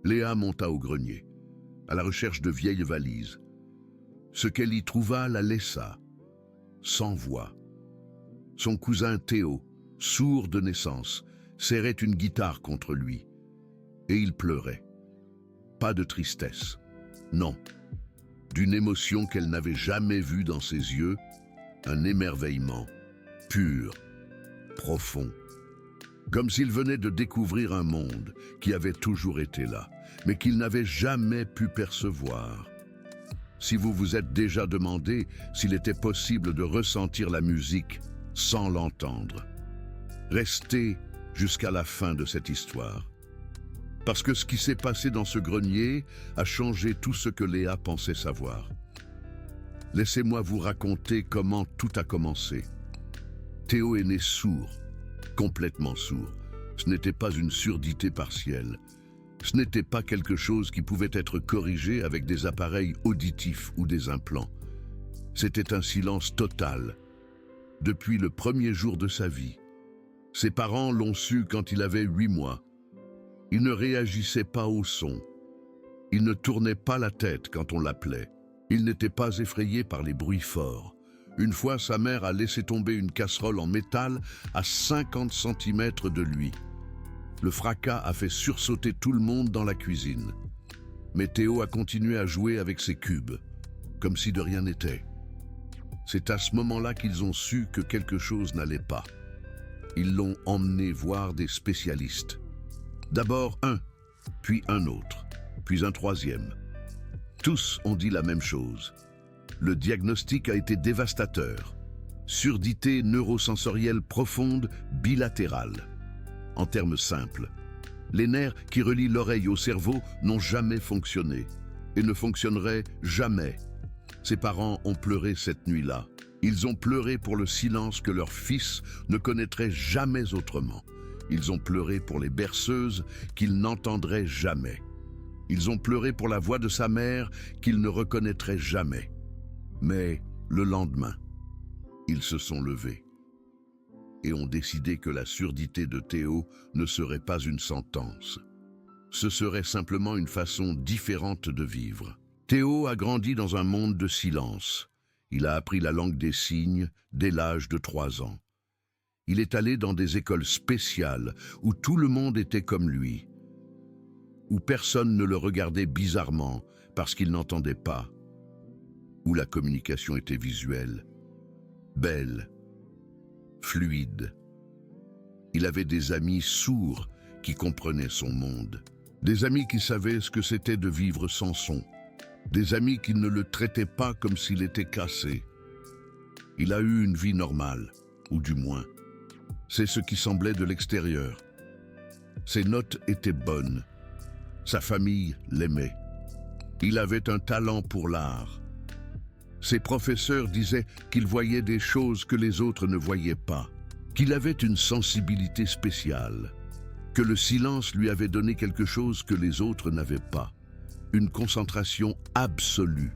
Léa monta au grenier, à la recherche de vieilles valises. Ce qu'elle y trouva la laissa, sans voix. Son cousin Théo, sourd de naissance, serrait une guitare contre lui, et il pleurait. Pas de tristesse, non, d'une émotion qu'elle n'avait jamais vue dans ses yeux, un émerveillement, pur, profond, comme s'il venait de découvrir un monde qui avait toujours été là, mais qu'il n'avait jamais pu percevoir. Si vous vous êtes déjà demandé s'il était possible de ressentir la musique sans l'entendre, restez jusqu'à la fin de cette histoire. Parce que ce qui s'est passé dans ce grenier a changé tout ce que Léa pensait savoir. Laissez-moi vous raconter comment tout a commencé. Théo est né sourd, complètement sourd. Ce n'était pas une surdité partielle. Ce n'était pas quelque chose qui pouvait être corrigé avec des appareils auditifs ou des implants. C'était un silence total. Depuis le premier jour de sa vie. Ses parents l'ont su quand il avait 8 mois. Il ne réagissait pas au son. Il ne tournait pas la tête quand on l'appelait. Il n'était pas effrayé par les bruits forts. Une fois, sa mère a laissé tomber une casserole en métal à 50 cm de lui. Le fracas a fait sursauter tout le monde dans la cuisine. Mais Théo a continué à jouer avec ses cubes, comme si de rien n'était. C'est à ce moment-là qu'ils ont su que quelque chose n'allait pas. Ils l'ont emmené voir des spécialistes. D'abord un, puis un autre, puis un troisième. Tous ont dit la même chose. Le diagnostic a été dévastateur. Surdité neurosensorielle profonde bilatérale. En termes simples, les nerfs qui relient l'oreille au cerveau n'ont jamais fonctionné et ne fonctionneraient jamais. Ses parents ont pleuré cette nuit-là. Ils ont pleuré pour le silence que leur fils ne connaîtrait jamais autrement. Ils ont pleuré pour les berceuses qu'ils n'entendraient jamais. Ils ont pleuré pour la voix de sa mère qu'ils ne reconnaîtraient jamais. Mais le lendemain, ils se sont levés et ont décidé que la surdité de Théo ne serait pas une sentence. Ce serait simplement une façon différente de vivre. Théo a grandi dans un monde de silence. Il a appris la langue des signes dès l'âge de 3 ans. Il est allé dans des écoles spéciales où tout le monde était comme lui, où personne ne le regardait bizarrement parce qu'il n'entendait pas, où la communication était visuelle, belle, fluide. Il avait des amis sourds qui comprenaient son monde, des amis qui savaient ce que c'était de vivre sans son, des amis qui ne le traitaient pas comme s'il était cassé. Il a eu une vie normale, ou du moins, c'est ce qui semblait de l'extérieur. Ses notes étaient bonnes. Sa famille l'aimait. Il avait un talent pour l'art. Ses professeurs disaient qu'il voyait des choses que les autres ne voyaient pas, qu'il avait une sensibilité spéciale, que le silence lui avait donné quelque chose que les autres n'avaient pas, une concentration absolue,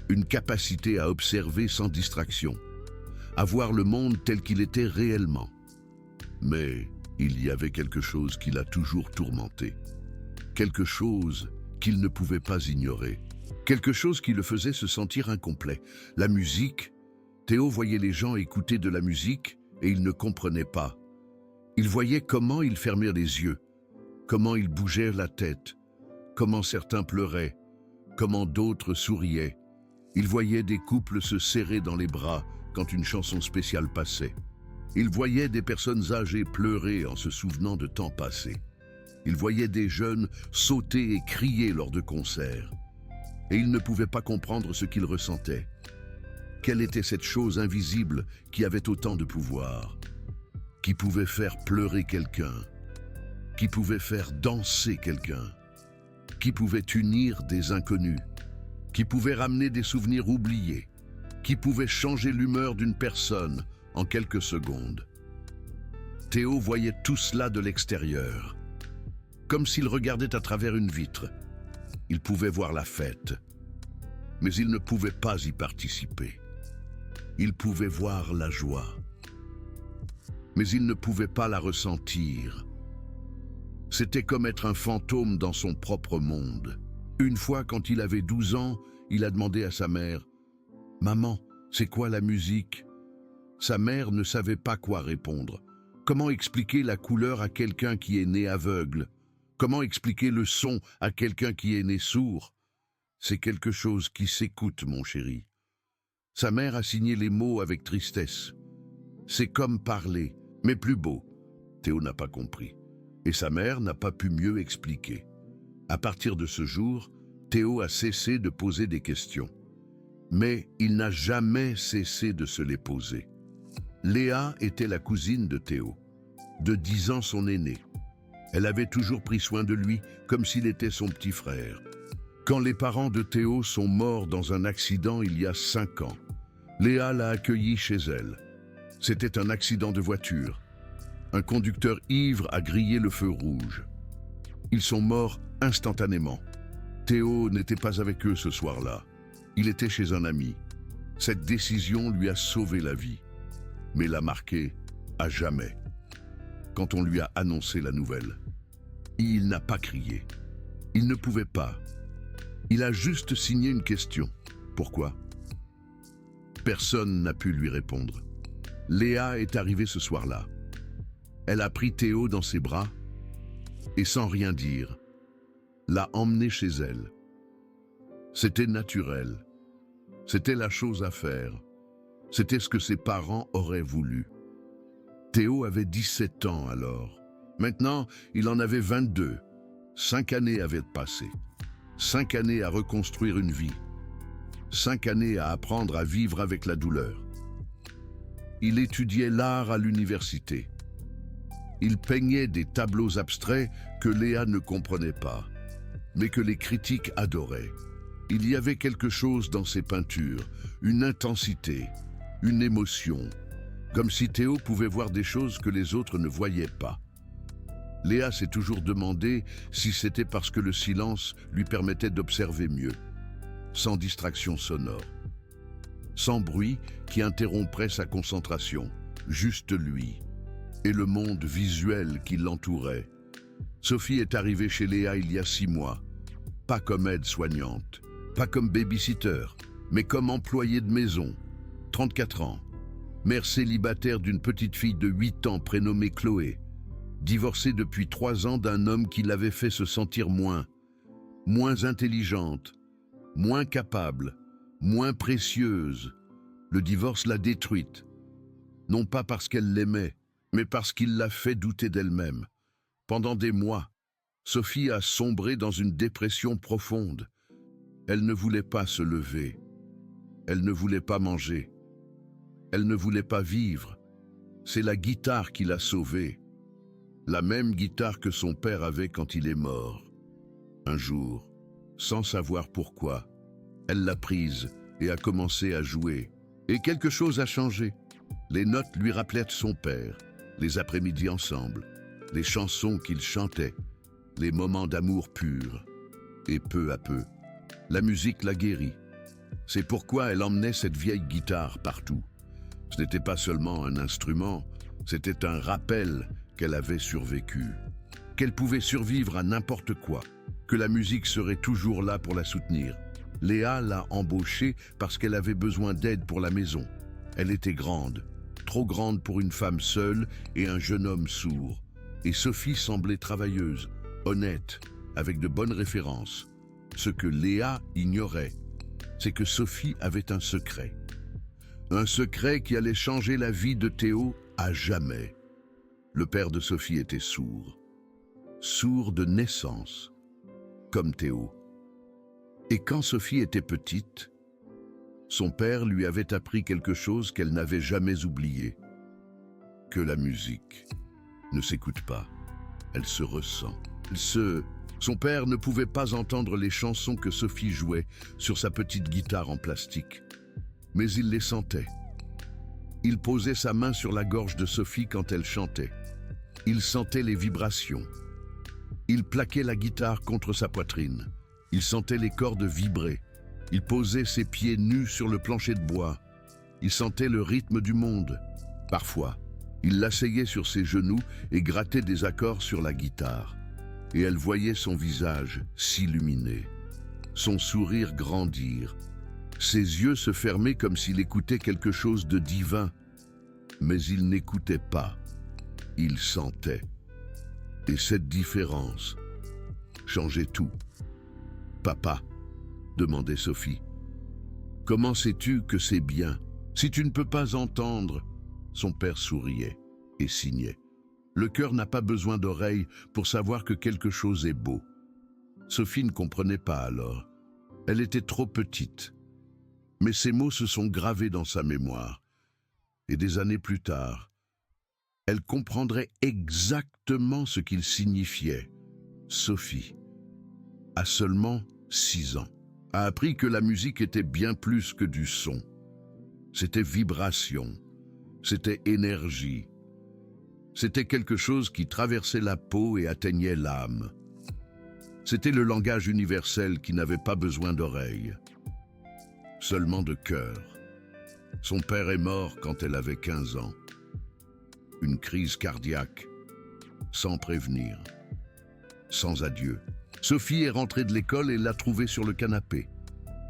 une capacité à observer sans distraction, à voir le monde tel qu'il était réellement. Mais il y avait quelque chose qui l'a toujours tourmenté, quelque chose qu'il ne pouvait pas ignorer, quelque chose qui le faisait se sentir incomplet. La musique. Théo voyait les gens écouter de la musique et il ne comprenait pas. Il voyait comment ils fermaient les yeux, comment ils bougeaient la tête, comment certains pleuraient, comment d'autres souriaient. Il voyait des couples se serrer dans les bras quand une chanson spéciale passait. Il voyait des personnes âgées pleurer en se souvenant de temps passés. Il voyait des jeunes sauter et crier lors de concerts. Et il ne pouvait pas comprendre ce qu'ils ressentaient. Quelle était cette chose invisible qui avait autant de pouvoir, qui pouvait faire pleurer quelqu'un, qui pouvait faire danser quelqu'un, qui pouvait unir des inconnus, qui pouvait ramener des souvenirs oubliés, qui pouvait changer l'humeur d'une personne en quelques secondes. Théo voyait tout cela de l'extérieur, comme s'il regardait à travers une vitre. Il pouvait voir la fête, mais il ne pouvait pas y participer. Il pouvait voir la joie, mais il ne pouvait pas la ressentir. C'était comme être un fantôme dans son propre monde. Une fois, quand il avait 12 ans, il a demandé à sa mère « Maman, c'est quoi la musique ?» Sa mère ne savait pas quoi répondre. Comment expliquer la couleur à quelqu'un qui est né aveugle? Comment expliquer le son à quelqu'un qui est né sourd? C'est quelque chose qui s'écoute, mon chéri. Sa mère a signé les mots avec tristesse. C'est comme parler, mais plus beau. Théo n'a pas compris. Et sa mère n'a pas pu mieux expliquer. À partir de ce jour, Théo a cessé de poser des questions. Mais il n'a jamais cessé de se les poser. Léa était la cousine de Théo, de 10 ans son aînée. Elle avait toujours pris soin de lui comme s'il était son petit frère. Quand les parents de Théo sont morts dans un accident il y a 5 ans, Léa l'a accueilli chez elle. C'était un accident de voiture. Un conducteur ivre a grillé le feu rouge. Ils sont morts instantanément. Théo n'était pas avec eux ce soir-là. Il était chez un ami. Cette décision lui a sauvé la vie, mais l'a marqué à jamais. Quand on lui a annoncé la nouvelle, il n'a pas crié. Il ne pouvait pas. Il a juste signé une question. Pourquoi? Personne n'a pu lui répondre. Léa est arrivée ce soir-là. Elle a pris Théo dans ses bras et sans rien dire, l'a emmené chez elle. C'était naturel. C'était la chose à faire. C'était ce que ses parents auraient voulu. Théo avait 17 ans alors. Maintenant, il en avait 22. 5 années avaient passé. 5 années à reconstruire une vie. 5 années à apprendre à vivre avec la douleur. Il étudiait l'art à l'université. Il peignait des tableaux abstraits que Léa ne comprenait pas, mais que les critiques adoraient. Il y avait quelque chose dans ses peintures, une intensité, une émotion, comme si Théo pouvait voir des choses que les autres ne voyaient pas. Léa s'est toujours demandé si c'était parce que le silence lui permettait d'observer mieux, sans distraction sonore, sans bruit qui interromprait sa concentration, juste lui et le monde visuel qui l'entourait. Sophie est arrivée chez Léa il y a 6 mois, pas comme aide-soignante, pas comme babysitter, mais comme employée de maison, 34 ans, mère célibataire d'une petite fille de 8 ans prénommée Chloé, divorcée depuis 3 ans d'un homme qui l'avait fait se sentir moins intelligente, moins capable, moins précieuse. Le divorce l'a détruite, non pas parce qu'elle l'aimait, mais parce qu'il l'a fait douter d'elle-même. Pendant des mois, Sophie a sombré dans une dépression profonde. Elle ne voulait pas se lever. Elle ne voulait pas manger. Elle ne voulait pas vivre. C'est la guitare qui l'a sauvée. La même guitare que son père avait quand il est mort. Un jour, sans savoir pourquoi, elle l'a prise et a commencé à jouer. Et quelque chose a changé. Les notes lui rappelaient son père, les après-midi ensemble, les chansons qu'il chantait, les moments d'amour pur. Et peu à peu, la musique l'a guérie. C'est pourquoi elle emmenait cette vieille guitare partout. Ce n'était pas seulement un instrument, c'était un rappel qu'elle avait survécu, qu'elle pouvait survivre à n'importe quoi, que la musique serait toujours là pour la soutenir. Léa l'a embauchée parce qu'elle avait besoin d'aide pour la maison. Elle était grande, trop grande pour une femme seule et un jeune homme sourd. Et Sophie semblait travailleuse, honnête, avec de bonnes références. Ce que Léa ignorait, c'est que Sophie avait un secret. Un secret qui allait changer la vie de Théo à jamais. Le père de Sophie était sourd. Sourd de naissance, comme Théo. Et quand Sophie était petite, son père lui avait appris quelque chose qu'elle n'avait jamais oublié. Que la musique ne s'écoute pas, elle se ressent. Son père ne pouvait pas entendre les chansons que Sophie jouait sur sa petite guitare en plastique, mais il les sentait. Il posait sa main sur la gorge de Sophie quand elle chantait. Il sentait les vibrations. Il plaquait la guitare contre sa poitrine. Il sentait les cordes vibrer. Il posait ses pieds nus sur le plancher de bois. Il sentait le rythme du monde. Parfois, il l'asseyait sur ses genoux et grattait des accords sur la guitare. et elle voyait son visage s'illuminer, son sourire grandir, ses yeux se fermer comme s'il écoutait quelque chose de divin. Mais il n'écoutait pas, il sentait. Et cette différence changeait tout. « Papa, » demandait Sophie, « comment sais-tu que c'est bien? Si tu ne peux pas entendre ?» Son père souriait et signait. Le cœur n'a pas besoin d'oreilles pour savoir que quelque chose est beau. Sophie ne comprenait pas alors. Elle était trop petite. Mais ces mots se sont gravés dans sa mémoire. Et des années plus tard, elle comprendrait exactement ce qu'ils signifiaient. Sophie, à seulement 6 ans, a appris que la musique était bien plus que du son. C'était vibration, c'était énergie. C'était quelque chose qui traversait la peau et atteignait l'âme. C'était le langage universel qui n'avait pas besoin d'oreilles, seulement de cœur. Son père est mort quand elle avait 15 ans. Une crise cardiaque, sans prévenir, sans adieu. Sophie est rentrée de l'école et l'a trouvée sur le canapé,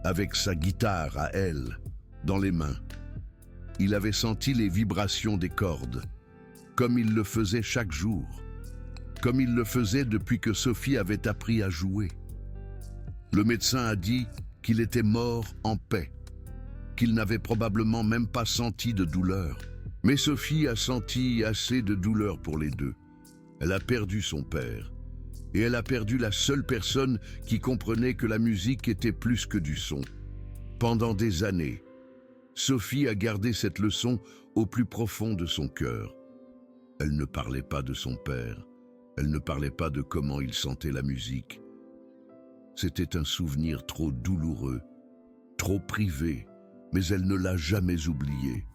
avec sa guitare à elle, dans les mains. Il avait senti les vibrations des cordes, comme il le faisait chaque jour, comme il le faisait depuis que Sophie avait appris à jouer. Le médecin a dit qu'il était mort en paix, qu'il n'avait probablement même pas senti de douleur. Mais Sophie a senti assez de douleur pour les deux. Elle a perdu son père, et elle a perdu la seule personne qui comprenait que la musique était plus que du son. Pendant des années, Sophie a gardé cette leçon au plus profond de son cœur. Elle ne parlait pas de son père, elle ne parlait pas de comment il sentait la musique. C'était un souvenir trop douloureux, trop privé, mais elle ne l'a jamais oublié.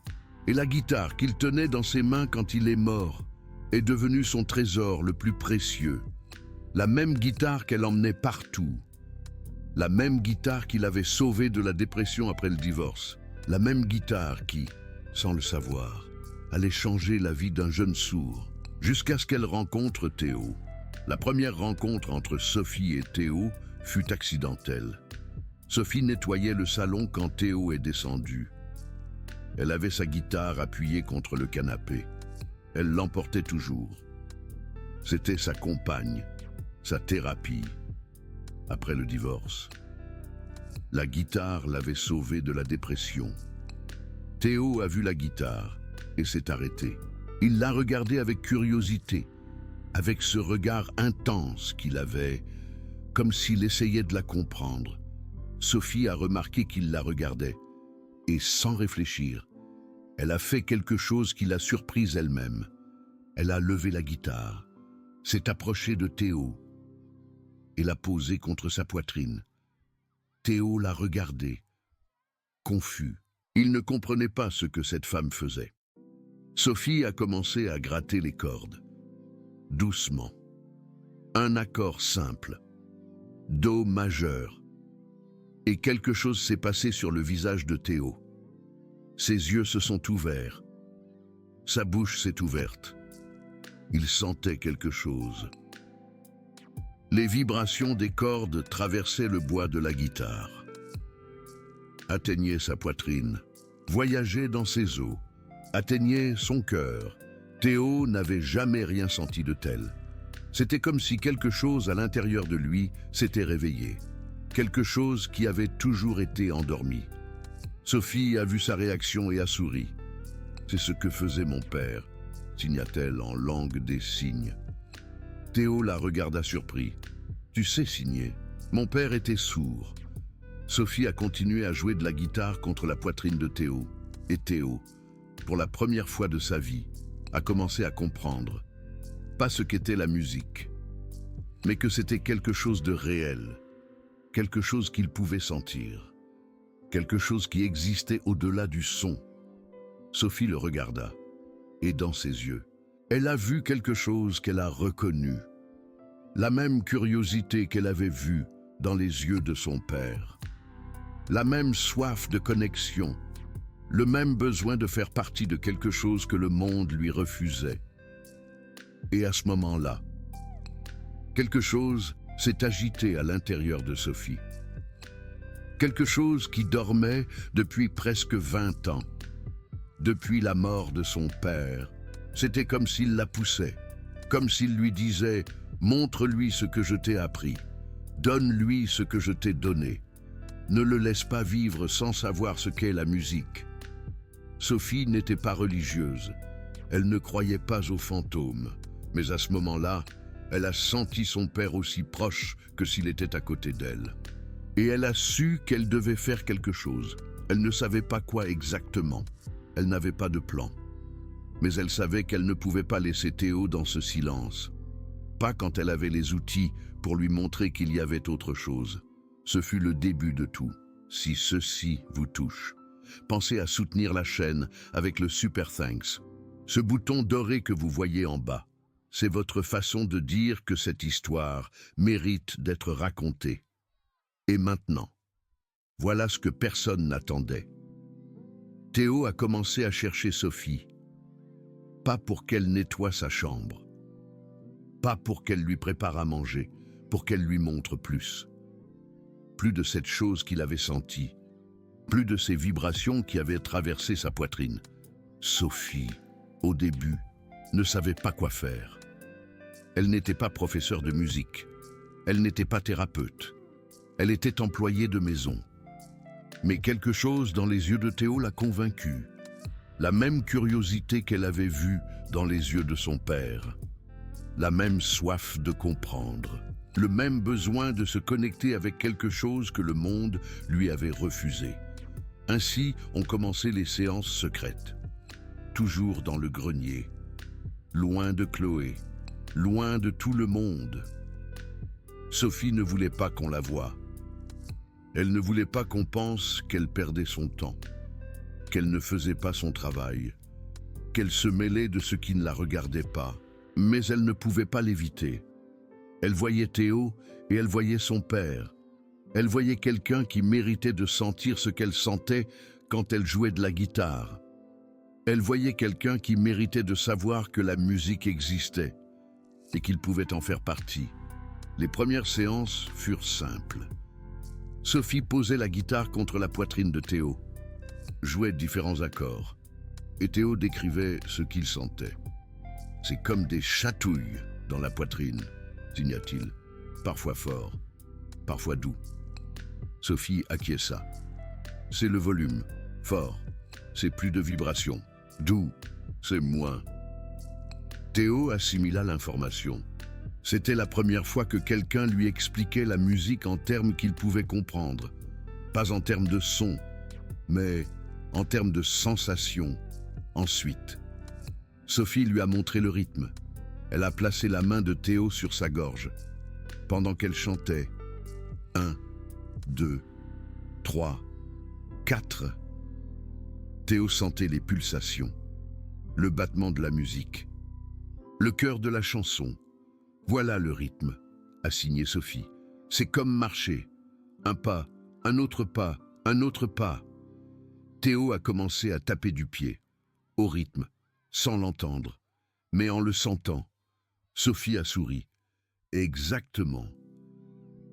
Et la guitare qu'il tenait dans ses mains quand il est mort est devenue son trésor le plus précieux. La même guitare qu'elle emmenait partout. La même guitare qui l'avait sauvée de la dépression après le divorce. La même guitare qui, sans le savoir, allait changer la vie d'un jeune sourd, jusqu'à ce qu'elle rencontre Théo. La première rencontre entre Sophie et Théo fut accidentelle. Sophie nettoyait le salon quand Théo est descendu. Elle avait sa guitare appuyée contre le canapé. Elle l'emportait toujours. C'était sa compagne, sa thérapie, après le divorce. La guitare l'avait sauvée de la dépression. Théo a vu la guitare et s'est arrêté. Il l'a regardée avec curiosité, avec ce regard intense qu'il avait, comme s'il essayait de la comprendre. Sophie a remarqué qu'il la regardait, et sans réfléchir, elle a fait quelque chose qui l'a surprise elle-même. Elle a levé la guitare, s'est approchée de Théo et l'a posée contre sa poitrine. Théo l'a regardé, confus. Il ne comprenait pas ce que cette femme faisait. Sophie a commencé à gratter les cordes, doucement. Un accord simple, Do majeur. Et quelque chose s'est passé sur le visage de Théo. Ses yeux se sont ouverts. Sa bouche s'est ouverte. Il sentait quelque chose. Les vibrations des cordes traversaient le bois de la guitare, atteignaient sa poitrine, voyageaient dans ses os, atteignaient son cœur. Théo n'avait jamais rien senti de tel. C'était comme si quelque chose à l'intérieur de lui s'était réveillé, quelque chose qui avait toujours été endormi. Sophie a vu sa réaction et a souri. « C'est ce que faisait mon père », signa-t-elle en langue des signes. Théo la regarda surpris. « Tu sais signer. Mon père était sourd. » Sophie a continué à jouer de la guitare contre la poitrine de Théo. Et Théo, pour la première fois de sa vie, a commencé à comprendre. Pas ce qu'était la musique, mais que c'était quelque chose de réel, quelque chose qu'il pouvait sentir, quelque chose qui existait au-delà du son. Sophie le regarda, et dans ses yeux, elle a vu quelque chose qu'elle a reconnu, la même curiosité qu'elle avait vue dans les yeux de son père, la même soif de connexion, le même besoin de faire partie de quelque chose que le monde lui refusait. Et à ce moment-là, Quelque chose s'est agité à l'intérieur de Sophie. Quelque chose qui dormait depuis presque 20 ans. Depuis la mort de son père, c'était comme s'il la poussait, comme s'il lui disait « Montre-lui ce que je t'ai appris, donne-lui ce que je t'ai donné. Ne le laisse pas vivre sans savoir ce qu'est la musique. » Sophie n'était pas religieuse, elle ne croyait pas aux fantômes, mais à ce moment-là, elle a senti son père aussi proche que s'il était à côté d'elle. Et elle a su qu'elle devait faire quelque chose. Elle ne savait pas quoi exactement. Elle n'avait pas de plan. Mais elle savait qu'elle ne pouvait pas laisser Théo dans ce silence. Pas quand elle avait les outils pour lui montrer qu'il y avait autre chose. Ce fut le début de tout. Si ceci vous touche, pensez à soutenir la chaîne avec le Super Thanks. Ce bouton doré que vous voyez en bas. C'est votre façon de dire que cette histoire mérite d'être racontée. Et maintenant, voilà ce que personne n'attendait. Théo a commencé à chercher Sophie. Pas pour qu'elle nettoie sa chambre. Pas pour qu'elle lui prépare à manger, pour qu'elle lui montre plus. Plus de cette chose qu'il avait sentie. Plus de ces vibrations qui avaient traversé sa poitrine. Sophie, au début, ne savait pas quoi faire. Elle n'était pas professeure de musique. Elle n'était pas thérapeute. Elle était employée de maison. Mais quelque chose dans les yeux de Théo l'a convaincue. La même curiosité qu'elle avait vue dans les yeux de son père. La même soif de comprendre. Le même besoin de se connecter avec quelque chose que le monde lui avait refusé. Ainsi ont commencé les séances secrètes. Toujours dans le grenier. Loin de Chloé. Loin de tout le monde. Sophie ne voulait pas qu'on la voie. Elle ne voulait pas qu'on pense qu'elle perdait son temps, qu'elle ne faisait pas son travail, qu'elle se mêlait de ce qui ne la regardait pas, mais elle ne pouvait pas l'éviter. Elle voyait Théo et elle voyait son père. Elle voyait quelqu'un qui méritait de sentir ce qu'elle sentait quand elle jouait de la guitare. Elle voyait quelqu'un qui méritait de savoir que la musique existait et qu'il pouvait en faire partie. Les premières séances furent simples. Sophie posait la guitare contre la poitrine de Théo, jouait différents accords, et Théo décrivait ce qu'il sentait. C'est comme des chatouilles dans la poitrine, signa-t-il, parfois fort, parfois doux. Sophie acquiesça. C'est le volume, fort, c'est plus de vibrations, doux, c'est moins. Théo assimila l'information. C'était la première fois que quelqu'un lui expliquait la musique en termes qu'il pouvait comprendre. Pas en termes de son, mais en termes de sensation. Ensuite, Sophie lui a montré le rythme. Elle a placé la main de Théo sur sa gorge, pendant qu'elle chantait. 1, 2, 3, 4. Théo sentait les pulsations, le battement de la musique, le cœur de la chanson. Voilà le rythme, a signé Sophie. C'est comme marcher. Un pas, un autre pas, un autre pas. Théo a commencé à taper du pied, au rythme, sans l'entendre, mais en le sentant. Sophie a souri. Exactement.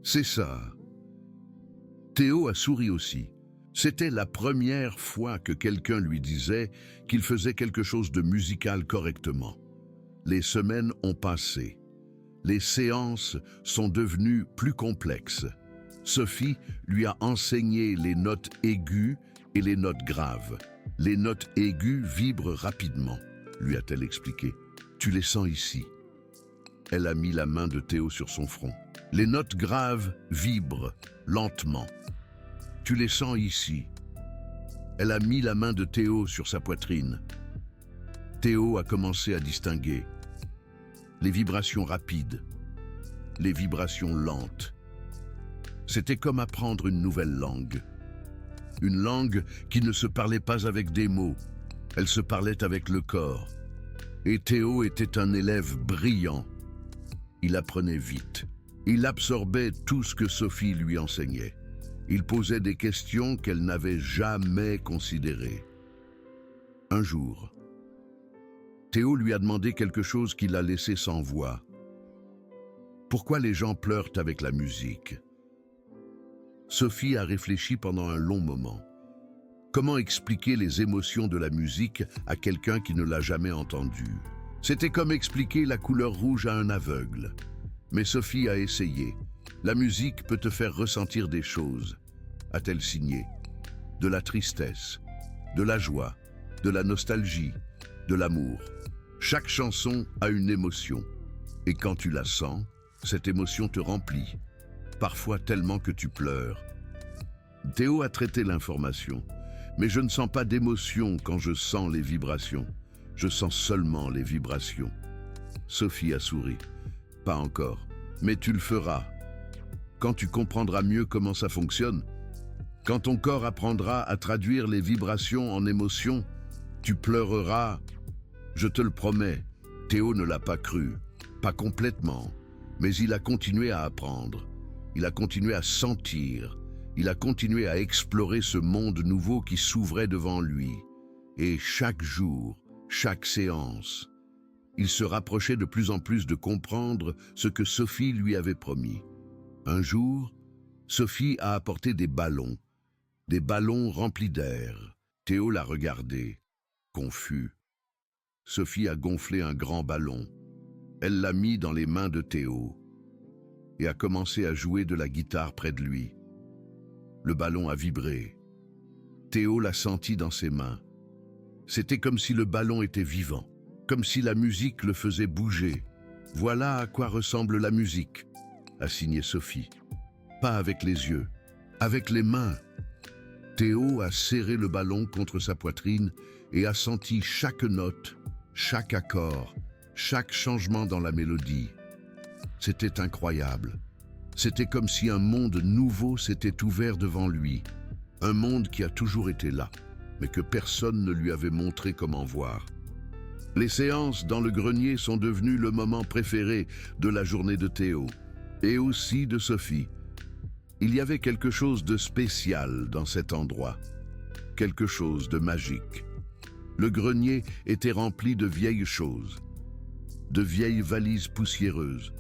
C'est ça. Théo a souri aussi. C'était la première fois que quelqu'un lui disait qu'il faisait quelque chose de musical correctement. Les semaines ont passé. Les séances sont devenues plus complexes. Sophie lui a enseigné les notes aiguës et les notes graves. Les notes aiguës vibrent rapidement, lui a-t-elle expliqué. Tu les sens ici. Elle a mis la main de Théo sur son front. Les notes graves vibrent lentement. Tu les sens ici. Elle a mis la main de Théo sur sa poitrine. Théo a commencé à distinguer les vibrations rapides, les vibrations lentes. C'était comme apprendre une nouvelle langue. Une langue qui ne se parlait pas avec des mots, elle se parlait avec le corps. Et Théo était un élève brillant. Il apprenait vite. Il absorbait tout ce que Sophie lui enseignait. Il posait des questions qu'elle n'avait jamais considérées. Un jour, Théo lui a demandé quelque chose qui l'a laissé sans voix. Pourquoi les gens pleurent avec la musique? Sophie a réfléchi pendant un long moment. Comment expliquer les émotions de la musique à quelqu'un qui ne l'a jamais entendue? C'était comme expliquer la couleur rouge à un aveugle. Mais Sophie a essayé. La musique peut te faire ressentir des choses, a-t-elle signé. De la tristesse, de la joie, de la nostalgie, de l'amour. Chaque chanson a une émotion. Et quand tu la sens, cette émotion te remplit. Parfois tellement que tu pleures. Théo a traité l'information. Mais je ne sens pas d'émotion quand je sens les vibrations. Je sens seulement les vibrations. Sophie a souri. Pas encore. Mais tu le feras. Quand tu comprendras mieux comment ça fonctionne, quand ton corps apprendra à traduire les vibrations en émotions, tu pleureras. Je te le promets. Théo ne l'a pas cru. Pas complètement. Mais il a continué à apprendre. Il a continué à sentir. Il a continué à explorer ce monde nouveau qui s'ouvrait devant lui. Et chaque jour, chaque séance, il se rapprochait de plus en plus de comprendre ce que Sophie lui avait promis. Un jour, Sophie a apporté des ballons remplis d'air. Théo l'a regardé, confus. Sophie a gonflé un grand ballon. Elle l'a mis dans les mains de Théo et a commencé à jouer de la guitare près de lui. Le ballon a vibré. Théo l'a senti dans ses mains. C'était comme si le ballon était vivant, comme si la musique le faisait bouger. Voilà à quoi ressemble la musique, a signé Sophie. Pas avec les yeux, avec les mains. Théo a serré le ballon contre sa poitrine et a senti chaque note, chaque accord, chaque changement dans la mélodie. C'était incroyable. C'était comme si un monde nouveau s'était ouvert devant lui. Un monde qui a toujours été là, mais que personne ne lui avait montré comment voir. Les séances dans le grenier sont devenues le moment préféré de la journée de Théo, et aussi de Sophie. Il y avait quelque chose de spécial dans cet endroit, quelque chose de magique. Le grenier était rempli de vieilles choses, de vieilles valises poussiéreuses,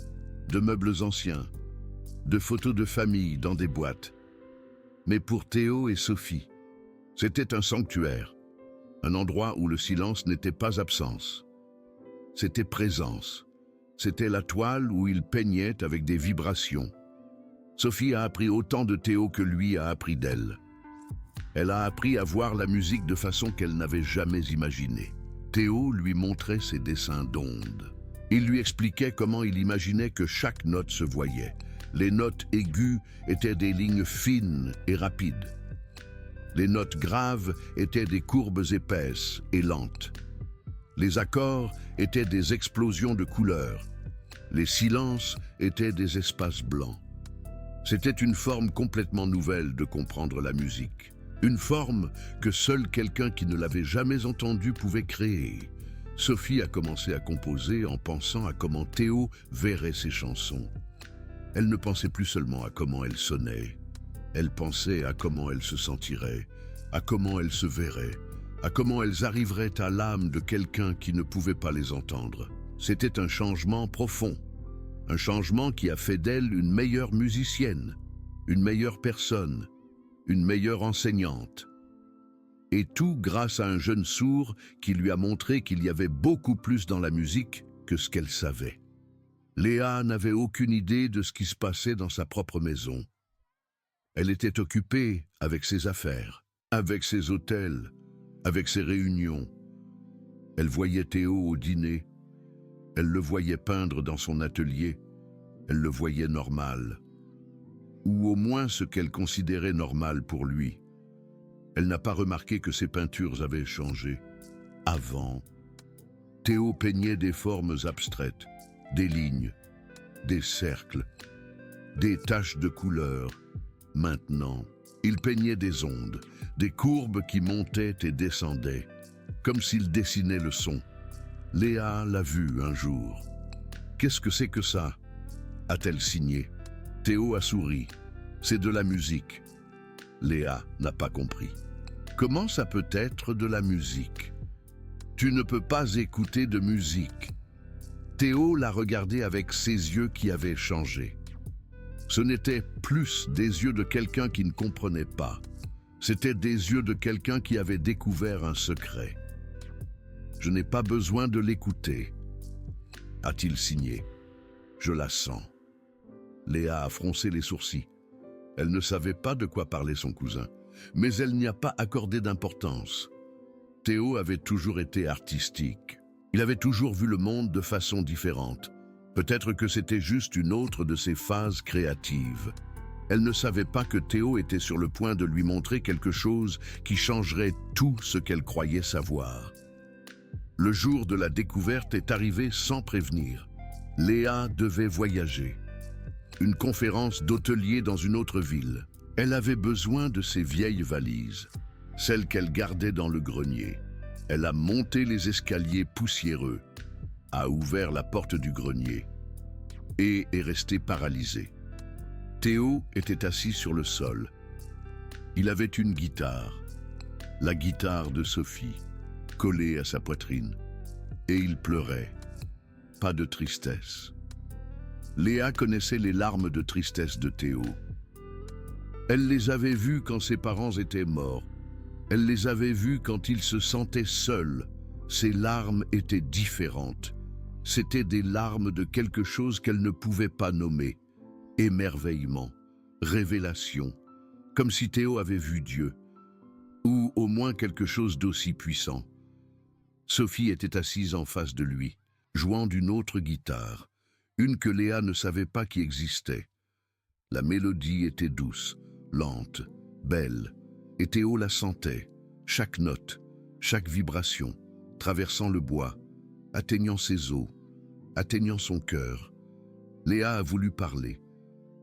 de meubles anciens, de photos de famille dans des boîtes. Mais pour Théo et Sophie, c'était un sanctuaire, un endroit où le silence n'était pas absence. C'était présence. C'était la toile où il peignait avec des vibrations. Sophie a appris autant de Théo que lui a appris d'elle. Elle a appris à voir la musique de façon qu'elle n'avait jamais imaginée. Théo lui montrait ses dessins d'ondes. Il lui expliquait comment il imaginait que chaque note se voyait. Les notes aiguës étaient des lignes fines et rapides. Les notes graves étaient des courbes épaisses et lentes. Les accords étaient des explosions de couleurs. Les silences étaient des espaces blancs. C'était une forme complètement nouvelle de comprendre la musique. Une forme que seul quelqu'un qui ne l'avait jamais entendue pouvait créer. Sophie a commencé à composer en pensant à comment Théo verrait ses chansons. Elle ne pensait plus seulement à comment elles sonnaient. Elle pensait à comment elles se sentiraient, à comment elles se verraient, à comment elles arriveraient à l'âme de quelqu'un qui ne pouvait pas les entendre. C'était un changement profond. Un changement qui a fait d'elle une meilleure musicienne, une meilleure personne, une meilleure enseignante. Et tout grâce à un jeune sourd qui lui a montré qu'il y avait beaucoup plus dans la musique que ce qu'elle savait. Léa n'avait aucune idée de ce qui se passait dans sa propre maison. Elle était occupée avec ses affaires, avec ses hôtels, avec ses réunions. Elle voyait Théo au dîner. Elle le voyait peindre dans son atelier. Elle le voyait normal. Ou au moins ce qu'elle considérait normal pour lui. Elle n'a pas remarqué que ses peintures avaient changé. Avant, Théo peignait des formes abstraites, des lignes, des cercles, des taches de couleurs. Maintenant, il peignait des ondes, des courbes qui montaient et descendaient, comme s'il dessinait le son. Léa l'a vu un jour. « Qu'est-ce que c'est que ça ?» a-t-elle signé. Théo a souri. « C'est de la musique. » Léa n'a pas compris. « Comment ça peut être de la musique ? Tu ne peux pas écouter de musique. » Théo la regardait avec ses yeux qui avaient changé. Ce n'étaient plus des yeux de quelqu'un qui ne comprenait pas. C'étaient des yeux de quelqu'un qui avait découvert un secret. « Je n'ai pas besoin de l'écouter », a-t-il signé. « Je la sens. » Léa a froncé les sourcils. Elle ne savait pas de quoi parlait son cousin, mais elle n'y a pas accordé d'importance. Théo avait toujours été artistique. Il avait toujours vu le monde de façon différente. Peut-être que c'était juste une autre de ses phases créatives. Elle ne savait pas que Théo était sur le point de lui montrer quelque chose qui changerait tout ce qu'elle croyait savoir. Le jour de la découverte est arrivé sans prévenir. Léa devait voyager. Une conférence d'hôtelier dans une autre ville. Elle avait besoin de ses vieilles valises, celles qu'elle gardait dans le grenier. Elle a monté les escaliers poussiéreux, a ouvert la porte du grenier et est restée paralysée. Théo était assis sur le sol. Il avait une guitare, la guitare de Sophie, collée à sa poitrine, et il pleurait. Pas de tristesse. Léa connaissait les larmes de tristesse de Théo. Elle les avait vues quand ses parents étaient morts. Elle les avait vues quand il se sentait seul. Ses larmes étaient différentes. C'étaient des larmes de quelque chose qu'elle ne pouvait pas nommer. Émerveillement, révélation, comme si Théo avait vu Dieu, ou au moins quelque chose d'aussi puissant. Sophie était assise en face de lui, jouant d'une autre guitare, une que Léa ne savait pas qui existait. La mélodie était douce, lente, belle, et Théo la sentait, chaque note, chaque vibration, traversant le bois, atteignant ses os, atteignant son cœur. Léa a voulu parler,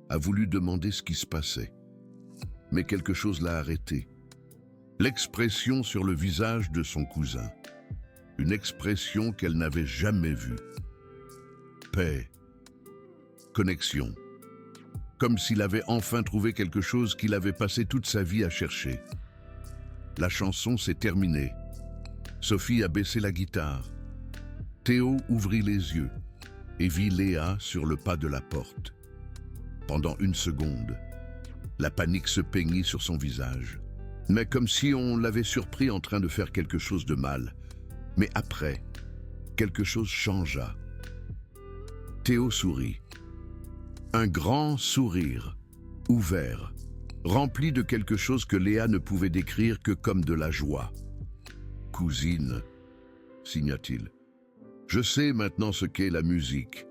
a voulu demander ce qui se passait. Mais quelque chose l'a arrêté. L'expression sur le visage de son cousin. Une expression qu'elle n'avait jamais vue. Paix. Connexion. Comme s'il avait enfin trouvé quelque chose qu'il avait passé toute sa vie à chercher. La chanson s'est terminée. Sophie a baissé la guitare. Théo ouvrit les yeux et vit Léa sur le pas de la porte. Pendant une seconde, la panique se peignit sur son visage. Mais comme si on l'avait surpris en train de faire quelque chose de mal. Mais après, quelque chose changea. Théo sourit. Un grand sourire, ouvert, rempli de quelque chose que Léa ne pouvait décrire que comme de la joie. « Cousine », signa-t-il, « je sais maintenant ce qu'est la musique. »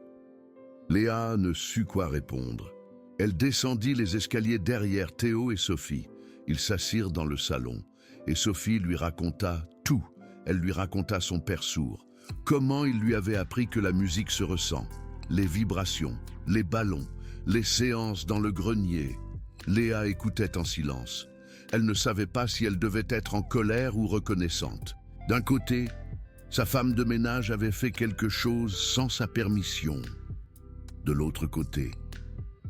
Léa ne sut quoi répondre. Elle descendit les escaliers derrière Théo et Sophie. Ils s'assirent dans le salon, et Sophie lui raconta tout. Elle lui raconta son père sourd, comment il lui avait appris que la musique se ressent, les vibrations, les ballons, les séances dans le grenier. Léa écoutait en silence. Elle ne savait pas si elle devait être en colère ou reconnaissante. D'un côté, sa femme de ménage avait fait quelque chose sans sa permission. De l'autre côté,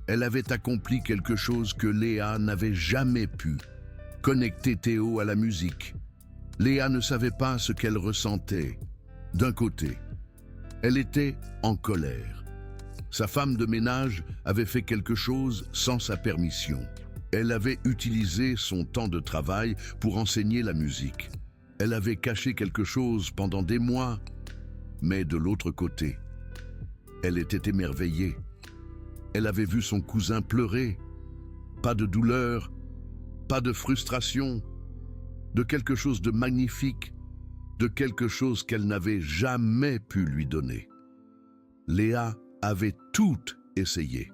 elle avait accompli quelque chose que Léa n'avait jamais pu, connecter Théo à la musique. Léa ne savait pas ce qu'elle ressentait. D'un côté, elle était en colère. Sa femme de ménage avait fait quelque chose sans sa permission. Elle avait utilisé son temps de travail pour enseigner la musique. Elle avait caché quelque chose pendant des mois. Mais de l'autre côté, elle était émerveillée. Elle avait vu son cousin pleurer. Pas de douleur, pas de frustration, de quelque chose de magnifique, de quelque chose qu'elle n'avait jamais pu lui donner. Léa avait tout essayé.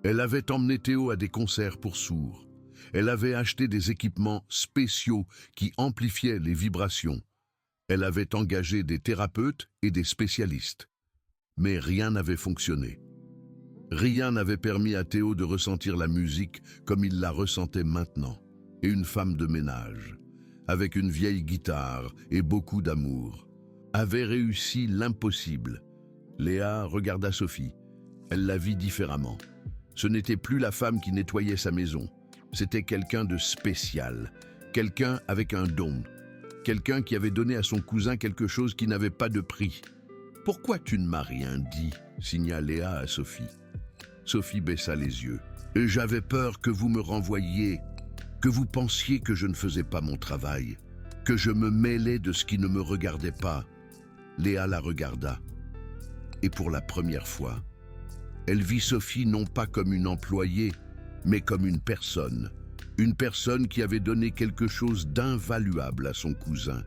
Elle avait emmené Théo à des concerts pour sourds. Elle avait acheté des équipements spéciaux qui amplifiaient les vibrations. Elle avait engagé des thérapeutes et des spécialistes. Mais rien n'avait fonctionné. Rien n'avait permis à Théo de ressentir la musique comme il la ressentait maintenant. Et une femme de ménage, avec une vieille guitare et beaucoup d'amour, avait réussi l'impossible. Léa regarda Sophie. Elle la vit différemment. Ce n'était plus la femme qui nettoyait sa maison. C'était quelqu'un de spécial, quelqu'un avec un don, quelqu'un qui avait donné à son cousin quelque chose qui n'avait pas de prix. Pourquoi tu ne m'as rien dit » signa Léa à Sophie. Sophie baissa les yeux. « J'avais peur que vous me renvoyiez, que vous pensiez que je ne faisais pas mon travail, que je me mêlais de ce qui ne me regardait pas. » Léa la regarda. Et pour la première fois, elle vit Sophie non pas comme une employée, mais comme une personne qui avait donné quelque chose d'invaluable à son cousin,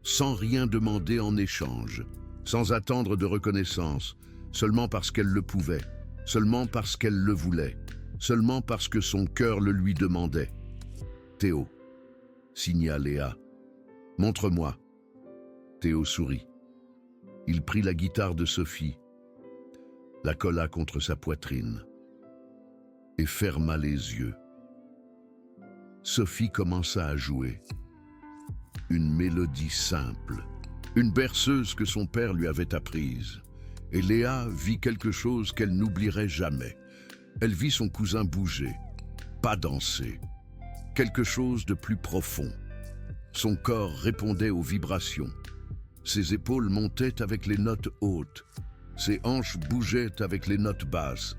sans rien demander en échange, sans attendre de reconnaissance, seulement parce qu'elle le pouvait, seulement parce qu'elle le voulait, seulement parce que son cœur le lui demandait. « Théo » signa Léa. « Montre-moi. » Théo sourit. Il prit la guitare de Sophie, la colla contre sa poitrine et ferma les yeux. Sophie commença à jouer. Une mélodie simple, une berceuse que son père lui avait apprise. Et Léa vit quelque chose qu'elle n'oublierait jamais. Elle vit son cousin bouger, pas danser. Quelque chose de plus profond. Son corps répondait aux vibrations. Ses épaules montaient avec les notes hautes. Ses hanches bougeaient avec les notes basses.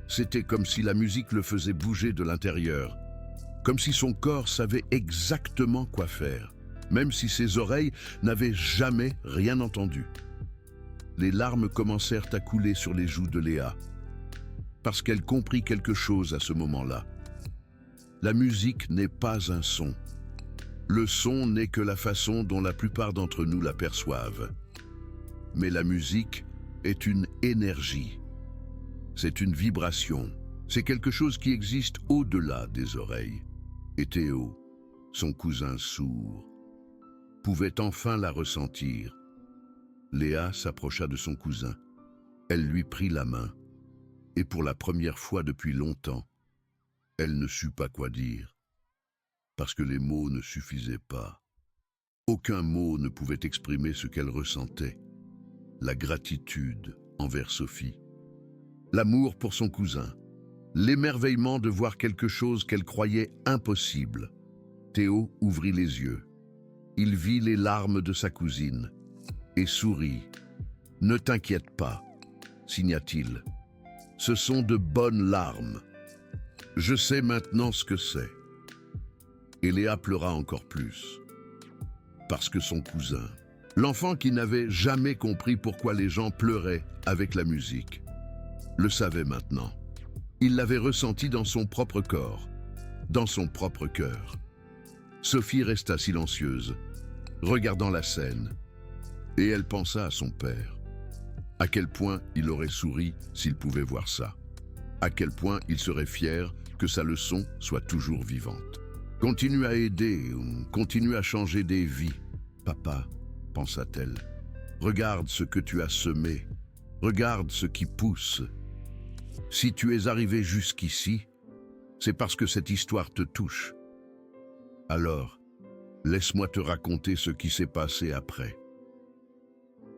C'était comme si la musique le faisait bouger de l'intérieur. Comme si son corps savait exactement quoi faire, même si ses oreilles n'avaient jamais rien entendu. Les larmes commencèrent à couler sur les joues de Léa, parce qu'elle comprit quelque chose à ce moment-là. La musique n'est pas un son. Le son n'est que la façon dont la plupart d'entre nous l'aperçoivent. Mais la musique est une énergie. C'est une vibration. C'est quelque chose qui existe au-delà des oreilles. Et Théo, son cousin sourd, pouvait enfin la ressentir. Léa s'approcha de son cousin. Elle lui prit la main. Et pour la première fois depuis longtemps, elle ne sut pas quoi dire. Parce que les mots ne suffisaient pas. Aucun mot ne pouvait exprimer ce qu'elle ressentait. La gratitude envers Sophie. L'amour pour son cousin. L'émerveillement de voir quelque chose qu'elle croyait impossible. Théo ouvrit les yeux. Il vit les larmes de sa cousine et sourit. « Ne t'inquiète pas, » signa-t-il. « Ce sont de bonnes larmes. Je sais maintenant ce que c'est. » Et Léa pleura encore plus. Parce que son cousin, l'enfant qui n'avait jamais compris pourquoi les gens pleuraient avec la musique, le savait maintenant. Il l'avait ressenti dans son propre corps, dans son propre cœur. Sophie resta silencieuse, regardant la scène, et elle pensa à son père. À quel point il aurait souri s'il pouvait voir ça. À quel point il serait fier que sa leçon soit toujours vivante. Continue à aider, continue à changer des vies. Papa, pensa-t-elle, regarde ce que tu as semé, regarde ce qui pousse. Si tu es arrivé jusqu'ici, c'est parce que cette histoire te touche. Alors, laisse-moi te raconter ce qui s'est passé après.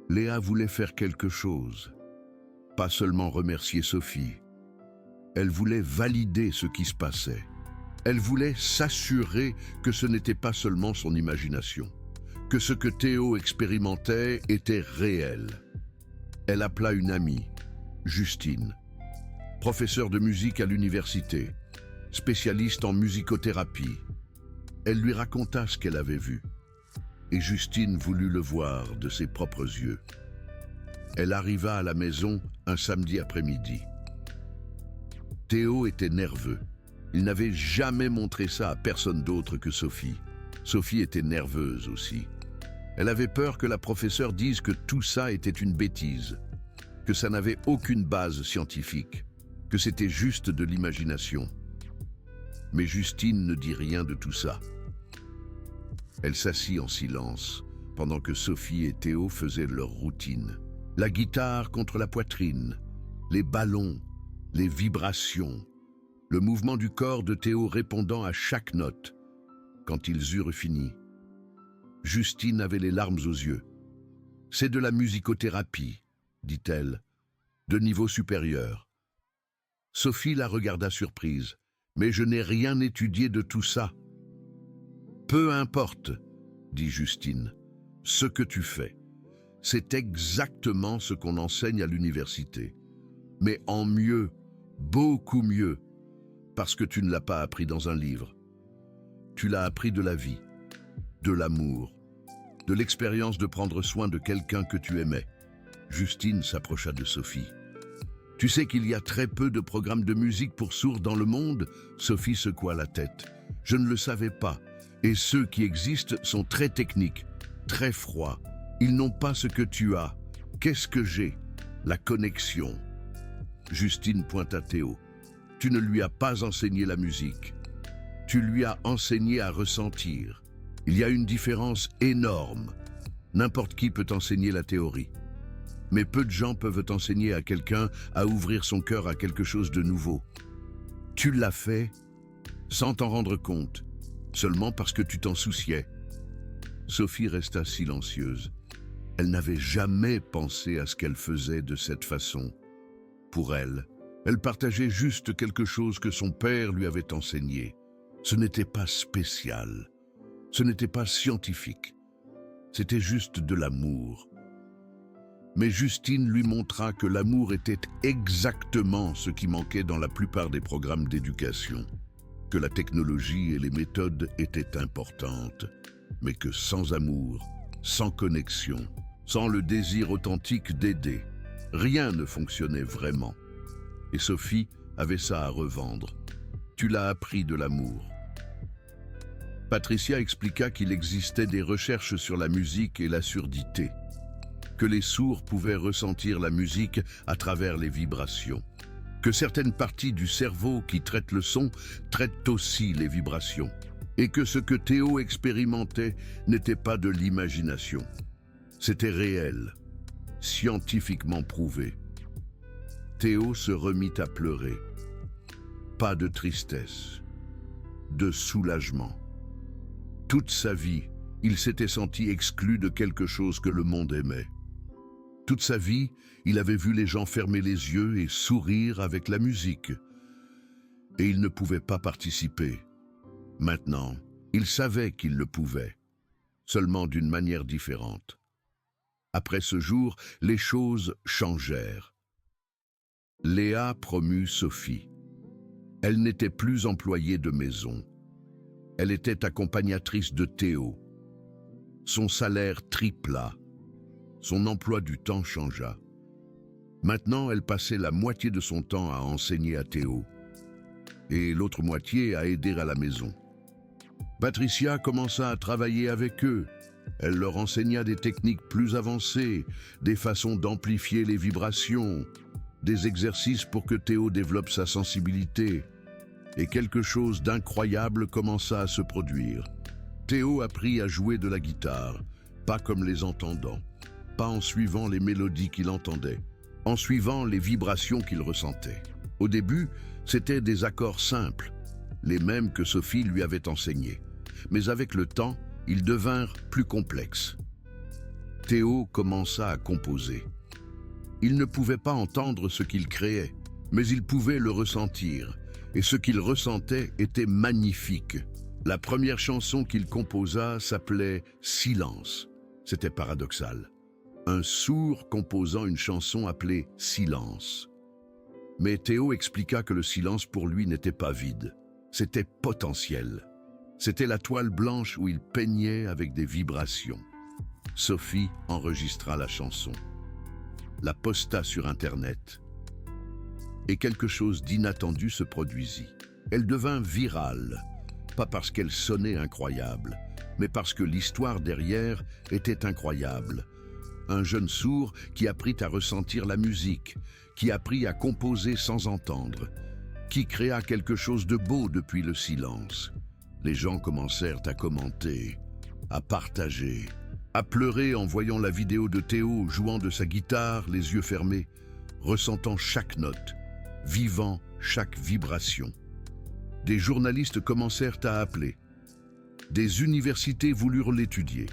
Léa voulait faire quelque chose, pas seulement remercier Sophie. Elle voulait valider ce qui se passait. Elle voulait s'assurer que ce n'était pas seulement son imagination, que ce que Théo expérimentait était réel. Elle appela une amie, Justine, professeure de musique à l'université, spécialiste en musicothérapie. Elle lui raconta ce qu'elle avait vu, et Justine voulut le voir de ses propres yeux. Elle arriva à la maison un samedi après-midi. Théo était nerveux. Il n'avait jamais montré ça à personne d'autre que Sophie. Sophie était nerveuse aussi. Elle avait peur que la professeure dise que tout ça était une bêtise, que ça n'avait aucune base scientifique, que c'était juste de l'imagination. Mais Justine ne dit rien de tout ça. Elle s'assit en silence pendant que Sophie et Théo faisaient leur routine. La guitare contre la poitrine, les ballons, les vibrations, le mouvement du corps de Théo répondant à chaque note. Quand ils eurent fini, Justine avait les larmes aux yeux. « C'est de la musicothérapie, » dit-elle, « de niveau supérieur. » Sophie la regarda surprise. « Mais je n'ai rien étudié de tout ça. »« Peu importe, » dit Justine, « ce que tu fais. C'est exactement ce qu'on enseigne à l'université. Mais en mieux, beaucoup mieux, parce que tu ne l'as pas appris dans un livre. Tu l'as appris de la vie, de l'amour, de l'expérience de prendre soin de quelqu'un que tu aimais. Justine s'approcha de Sophie. Tu sais qu'il y a très peu de programmes de musique pour sourds dans le monde? Sophie secoua la tête. Je ne le savais pas. Et ceux qui existent sont très techniques, très froids. Ils n'ont pas ce que tu as. Qu'est-ce que j'ai? La connexion. Justine pointa Théo. Tu ne lui as pas enseigné la musique. Tu lui as enseigné à ressentir. Il y a une différence énorme. N'importe qui peut enseigner la théorie. Mais peu de gens peuvent enseigner à quelqu'un à ouvrir son cœur à quelque chose de nouveau. Tu l'as fait sans t'en rendre compte, seulement parce que tu t'en souciais. Sophie resta silencieuse. Elle n'avait jamais pensé à ce qu'elle faisait de cette façon. Pour elle, elle partageait juste quelque chose que son père lui avait enseigné. Ce n'était pas spécial, ce n'était pas scientifique, c'était juste de l'amour. Mais Justine lui montra que l'amour était exactement ce qui manquait dans la plupart des programmes d'éducation, que la technologie et les méthodes étaient importantes, mais que sans amour, sans connexion, sans le désir authentique d'aider, rien ne fonctionnait vraiment. Et Sophie avait ça à revendre. Tu l'as appris de l'amour. Patricia expliqua qu'il existait des recherches sur la musique et la surdité, que les sourds pouvaient ressentir la musique à travers les vibrations, que certaines parties du cerveau qui traitent le son traitent aussi les vibrations, et que ce que Théo expérimentait n'était pas de l'imagination. C'était réel, scientifiquement prouvé. Théo se remit à pleurer. Pas de tristesse, de soulagement. Toute sa vie, il s'était senti exclu de quelque chose que le monde aimait. Toute sa vie, il avait vu les gens fermer les yeux et sourire avec la musique. Et il ne pouvait pas participer. Maintenant, il savait qu'il le pouvait, seulement d'une manière différente. Après ce jour, les choses changèrent. Léa promut Sophie. Elle n'était plus employée de maison. Elle était accompagnatrice de Théo. Son salaire tripla. Son emploi du temps changea. Maintenant, elle passait la moitié de son temps à enseigner à Théo et l'autre moitié à aider à la maison. Patricia commença à travailler avec eux. Elle leur enseigna des techniques plus avancées, des façons d'amplifier les vibrations, des exercices pour que Théo développe sa sensibilité. Et quelque chose d'incroyable commença à se produire. Théo apprit à jouer de la guitare, pas comme les entendants, pas en suivant les mélodies qu'il entendait, en suivant les vibrations qu'il ressentait. Au début, c'étaient des accords simples, les mêmes que Sophie lui avait enseignés. Mais avec le temps, ils devinrent plus complexes. Théo commença à composer. Il ne pouvait pas entendre ce qu'il créait, mais il pouvait le ressentir. Et ce qu'il ressentait était magnifique. La première chanson qu'il composa s'appelait « Silence ». C'était paradoxal. Un sourd composant une chanson appelée « Silence ». Mais Théo expliqua que le silence pour lui n'était pas vide. C'était potentiel. C'était la toile blanche où il peignait avec des vibrations. Sophie enregistra la chanson, la posta sur Internet. Et quelque chose d'inattendu se produisit. Elle devint virale, pas parce qu'elle sonnait incroyable, mais parce que l'histoire derrière était incroyable. Un jeune sourd qui apprit à ressentir la musique, qui apprit à composer sans entendre, qui créa quelque chose de beau depuis le silence. Les gens commencèrent à commenter, à partager, à pleurer en voyant la vidéo de Théo jouant de sa guitare, les yeux fermés, ressentant chaque note, vivant chaque vibration. Des journalistes commencèrent à appeler. Des universités voulurent l'étudier.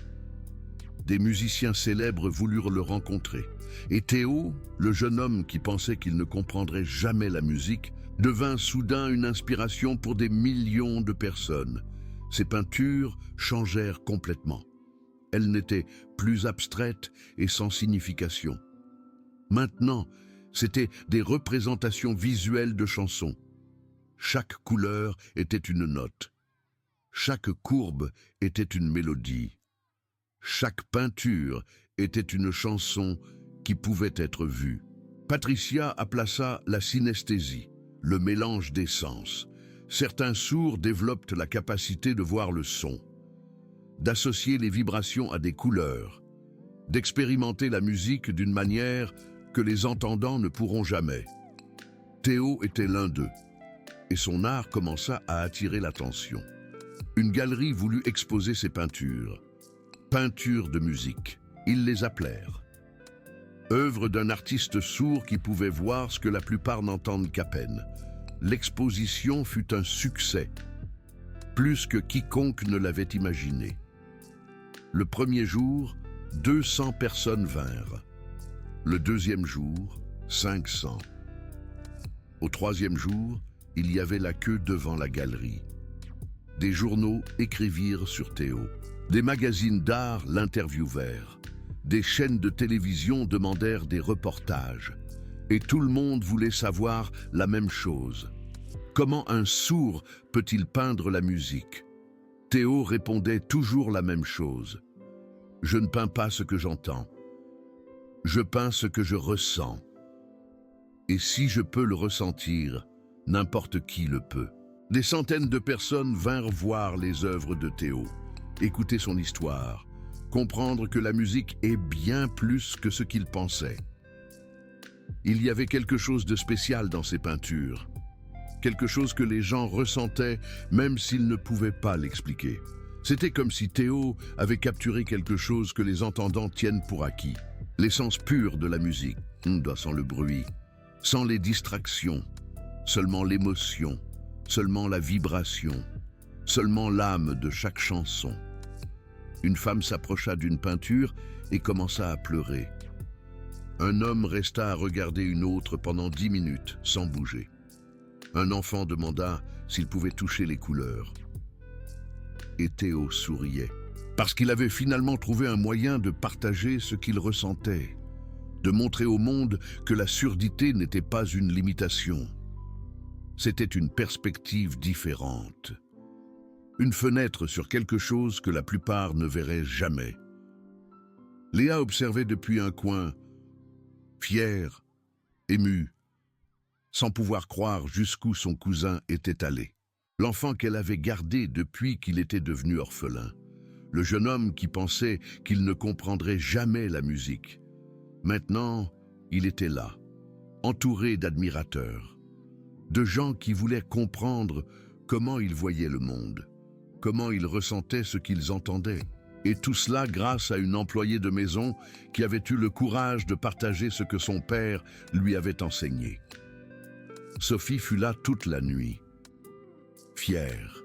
Des musiciens célèbres voulurent le rencontrer. Et Théo, le jeune homme qui pensait qu'il ne comprendrait jamais la musique, devint soudain une inspiration pour des millions de personnes. Ses peintures changèrent complètement. Elle n'était plus abstraite et sans signification. Maintenant, c'étaient des représentations visuelles de chansons. Chaque couleur était une note. Chaque courbe était une mélodie. Chaque peinture était une chanson qui pouvait être vue. Patricia appela ça la synesthésie, le mélange des sens. Certains sourds développent la capacité de voir le son, d'associer les vibrations à des couleurs, d'expérimenter la musique d'une manière que les entendants ne pourront jamais. Théo était l'un d'eux, et son art commença à attirer l'attention. Une galerie voulut exposer ses peintures. Peintures de musique, ils les appelèrent. Œuvre d'un artiste sourd qui pouvait voir ce que la plupart n'entendent qu'à peine. L'exposition fut un succès, plus que quiconque ne l'avait imaginé. Le premier jour, 200 personnes vinrent. Le deuxième jour, 500. Au troisième jour, il y avait la queue devant la galerie. Des journaux écrivirent sur Théo. Des magazines d'art l'interviewèrent. Des chaînes de télévision demandèrent des reportages. Et tout le monde voulait savoir la même chose. Comment un sourd peut-il peindre la musique? Théo répondait toujours la même chose. Je ne peins pas ce que j'entends. Je peins ce que je ressens. Et si je peux le ressentir, n'importe qui le peut. Des centaines de personnes vinrent voir les œuvres de Théo, écouter son histoire, comprendre que la musique est bien plus que ce qu'il pensait. Il y avait quelque chose de spécial dans ses peintures, quelque chose que les gens ressentaient même s'ils ne pouvaient pas l'expliquer. C'était comme si Théo avait capturé quelque chose que les entendants tiennent pour acquis. L'essence pure de la musique, sans le bruit, sans les distractions, seulement l'émotion, seulement la vibration, seulement l'âme de chaque chanson. Une femme s'approcha d'une peinture et commença à pleurer. Un homme resta à regarder une autre pendant 10 minutes, sans bouger. Un enfant demanda s'il pouvait toucher les couleurs. Et Théo souriait, parce qu'il avait finalement trouvé un moyen de partager ce qu'il ressentait, de montrer au monde que la surdité n'était pas une limitation. C'était une perspective différente. Une fenêtre sur quelque chose que la plupart ne verraient jamais. Léa observait depuis un coin, fière, émue, sans pouvoir croire jusqu'où son cousin était allé. L'enfant qu'elle avait gardé depuis qu'il était devenu orphelin. Le jeune homme qui pensait qu'il ne comprendrait jamais la musique. Maintenant, il était là, entouré d'admirateurs, de gens qui voulaient comprendre comment il voyait le monde, comment il ressentait ce qu'ils entendaient. Et tout cela grâce à une employée de maison qui avait eu le courage de partager ce que son père lui avait enseigné. Sophie fut là toute la nuit, fière,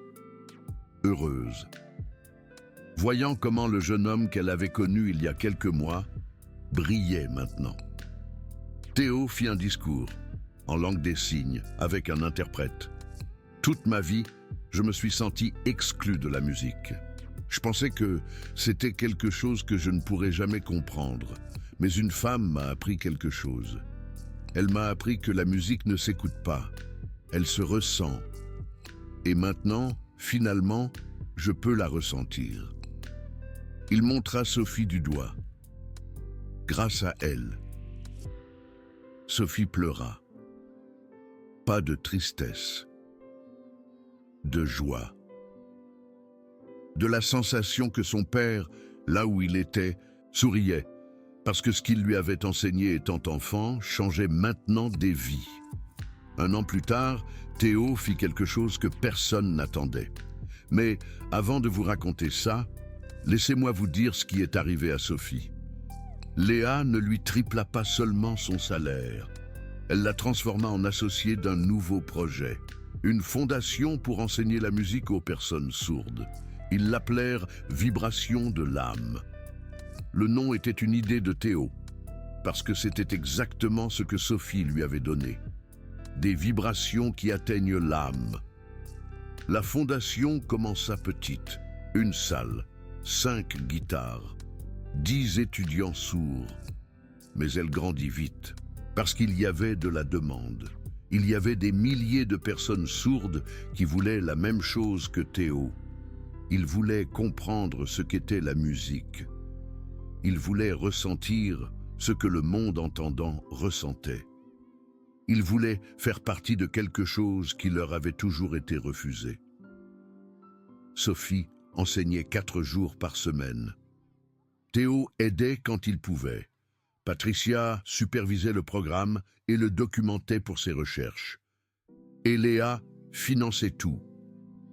heureuse, voyant comment le jeune homme qu'elle avait connu il y a quelques mois brillait maintenant. Théo fit un discours, en langue des signes, avec un interprète. Toute ma vie, je me suis senti exclu de la musique. Je pensais que c'était quelque chose que je ne pourrais jamais comprendre, mais une femme m'a appris quelque chose. Elle m'a appris que la musique ne s'écoute pas, elle se ressent. Et maintenant, finalement, je peux la ressentir. Il montra Sophie du doigt. Grâce à elle, Sophie pleura. Pas de tristesse, de joie. De la sensation que son père, là où il était, souriait, parce que ce qu'il lui avait enseigné étant enfant changeait maintenant des vies. Un an plus tard, Théo fit quelque chose que personne n'attendait. Mais avant de vous raconter ça, laissez-moi vous dire ce qui est arrivé à Sophie. Léa ne lui tripla pas seulement son salaire, elle la transforma en associée d'un nouveau projet, une fondation pour enseigner la musique aux personnes sourdes. Ils l'appelèrent « Vibration de l'âme ». Le nom était une idée de Théo, parce que c'était exactement ce que Sophie lui avait donné. Des vibrations qui atteignent l'âme. La fondation commença petite, une salle, 5 guitares, 10 étudiants sourds. Mais elle grandit vite, parce qu'il y avait de la demande. Il y avait des milliers de personnes sourdes qui voulaient la même chose que Théo. Ils voulaient comprendre ce qu'était la musique. Ils voulaient ressentir ce que le monde entendant ressentait. Ils voulaient faire partie de quelque chose qui leur avait toujours été refusé. Sophie enseignait 4 jours par semaine. Théo aidait quand il pouvait. Patricia supervisait le programme et le documentait pour ses recherches. Et Léa finançait tout,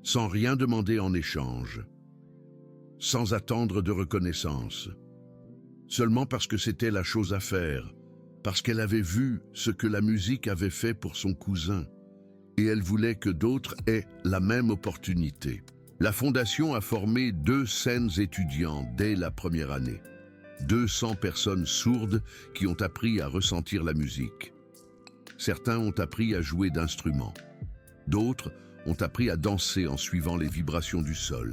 sans rien demander en échange, sans attendre de reconnaissance, seulement parce que c'était la chose à faire, parce qu'elle avait vu ce que la musique avait fait pour son cousin, et elle voulait que d'autres aient la même opportunité. La Fondation a formé 2 scènes étudiants dès la première année. 200 personnes sourdes qui ont appris à ressentir la musique. Certains ont appris à jouer d'instruments. D'autres ont appris à danser en suivant les vibrations du sol.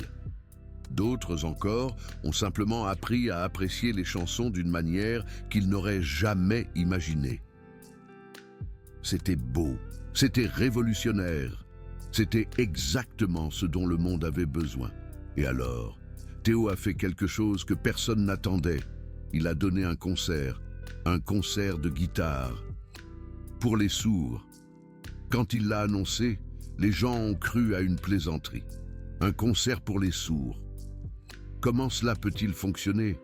D'autres encore ont simplement appris à apprécier les chansons d'une manière qu'ils n'auraient jamais imaginée. C'était beau, c'était révolutionnaire, c'était exactement ce dont le monde avait besoin. Et alors, Théo a fait quelque chose que personne n'attendait. Il a donné un concert de guitare, pour les sourds. Quand il l'a annoncé, les gens ont cru à une plaisanterie. Un concert pour les sourds. Comment cela peut-il fonctionner?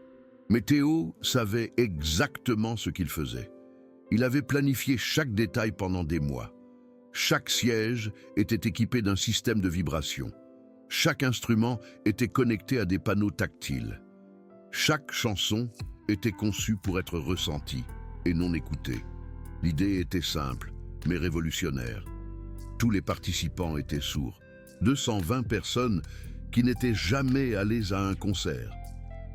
Mais Théo savait exactement ce qu'il faisait. Il avait planifié chaque détail pendant des mois. Chaque siège était équipé d'un système de vibration. Chaque instrument était connecté à des panneaux tactiles. Chaque chanson était conçue pour être ressentie et non écoutée. L'idée était simple, mais révolutionnaire. Tous les participants étaient sourds. 220 personnes qui n'étaient jamais allées à un concert,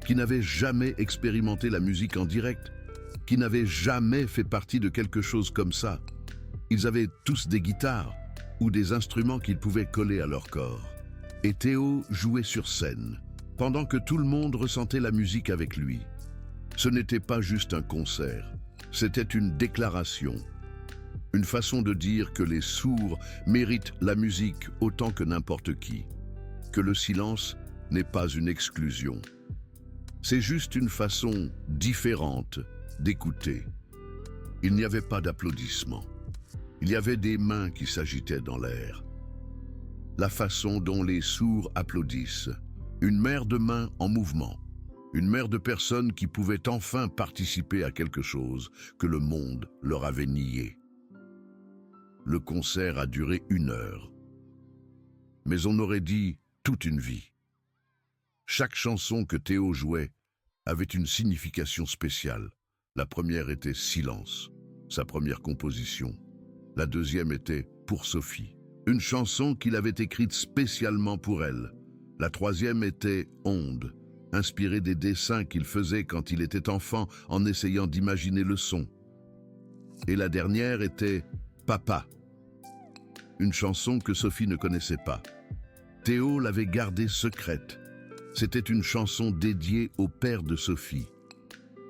qui n'avaient jamais expérimenté la musique en direct, qui n'avaient jamais fait partie de quelque chose comme ça. Ils avaient tous des guitares ou des instruments qu'ils pouvaient coller à leur corps. Et Théo jouait sur scène, pendant que tout le monde ressentait la musique avec lui. Ce n'était pas juste un concert, c'était une déclaration. Une façon de dire que les sourds méritent la musique autant que n'importe qui. Que le silence n'est pas une exclusion. C'est juste une façon différente d'écouter. Il n'y avait pas d'applaudissements. Il y avait des mains qui s'agitaient dans l'air. La façon dont les sourds applaudissent. Une mer de mains en mouvement. Une mer de personnes qui pouvaient enfin participer à quelque chose que le monde leur avait nié. Le concert a duré 1 heure. Mais on aurait dit toute une vie. Chaque chanson que Théo jouait avait une signification spéciale. La première était Silence, sa première composition. La deuxième était Pour Sophie, une chanson qu'il avait écrite spécialement pour elle. La troisième était Onde, inspirée des dessins qu'il faisait quand il était enfant en essayant d'imaginer le son. Et la dernière était Papa, une chanson que Sophie ne connaissait pas. Théo l'avait gardée secrète. C'était une chanson dédiée au père de Sophie,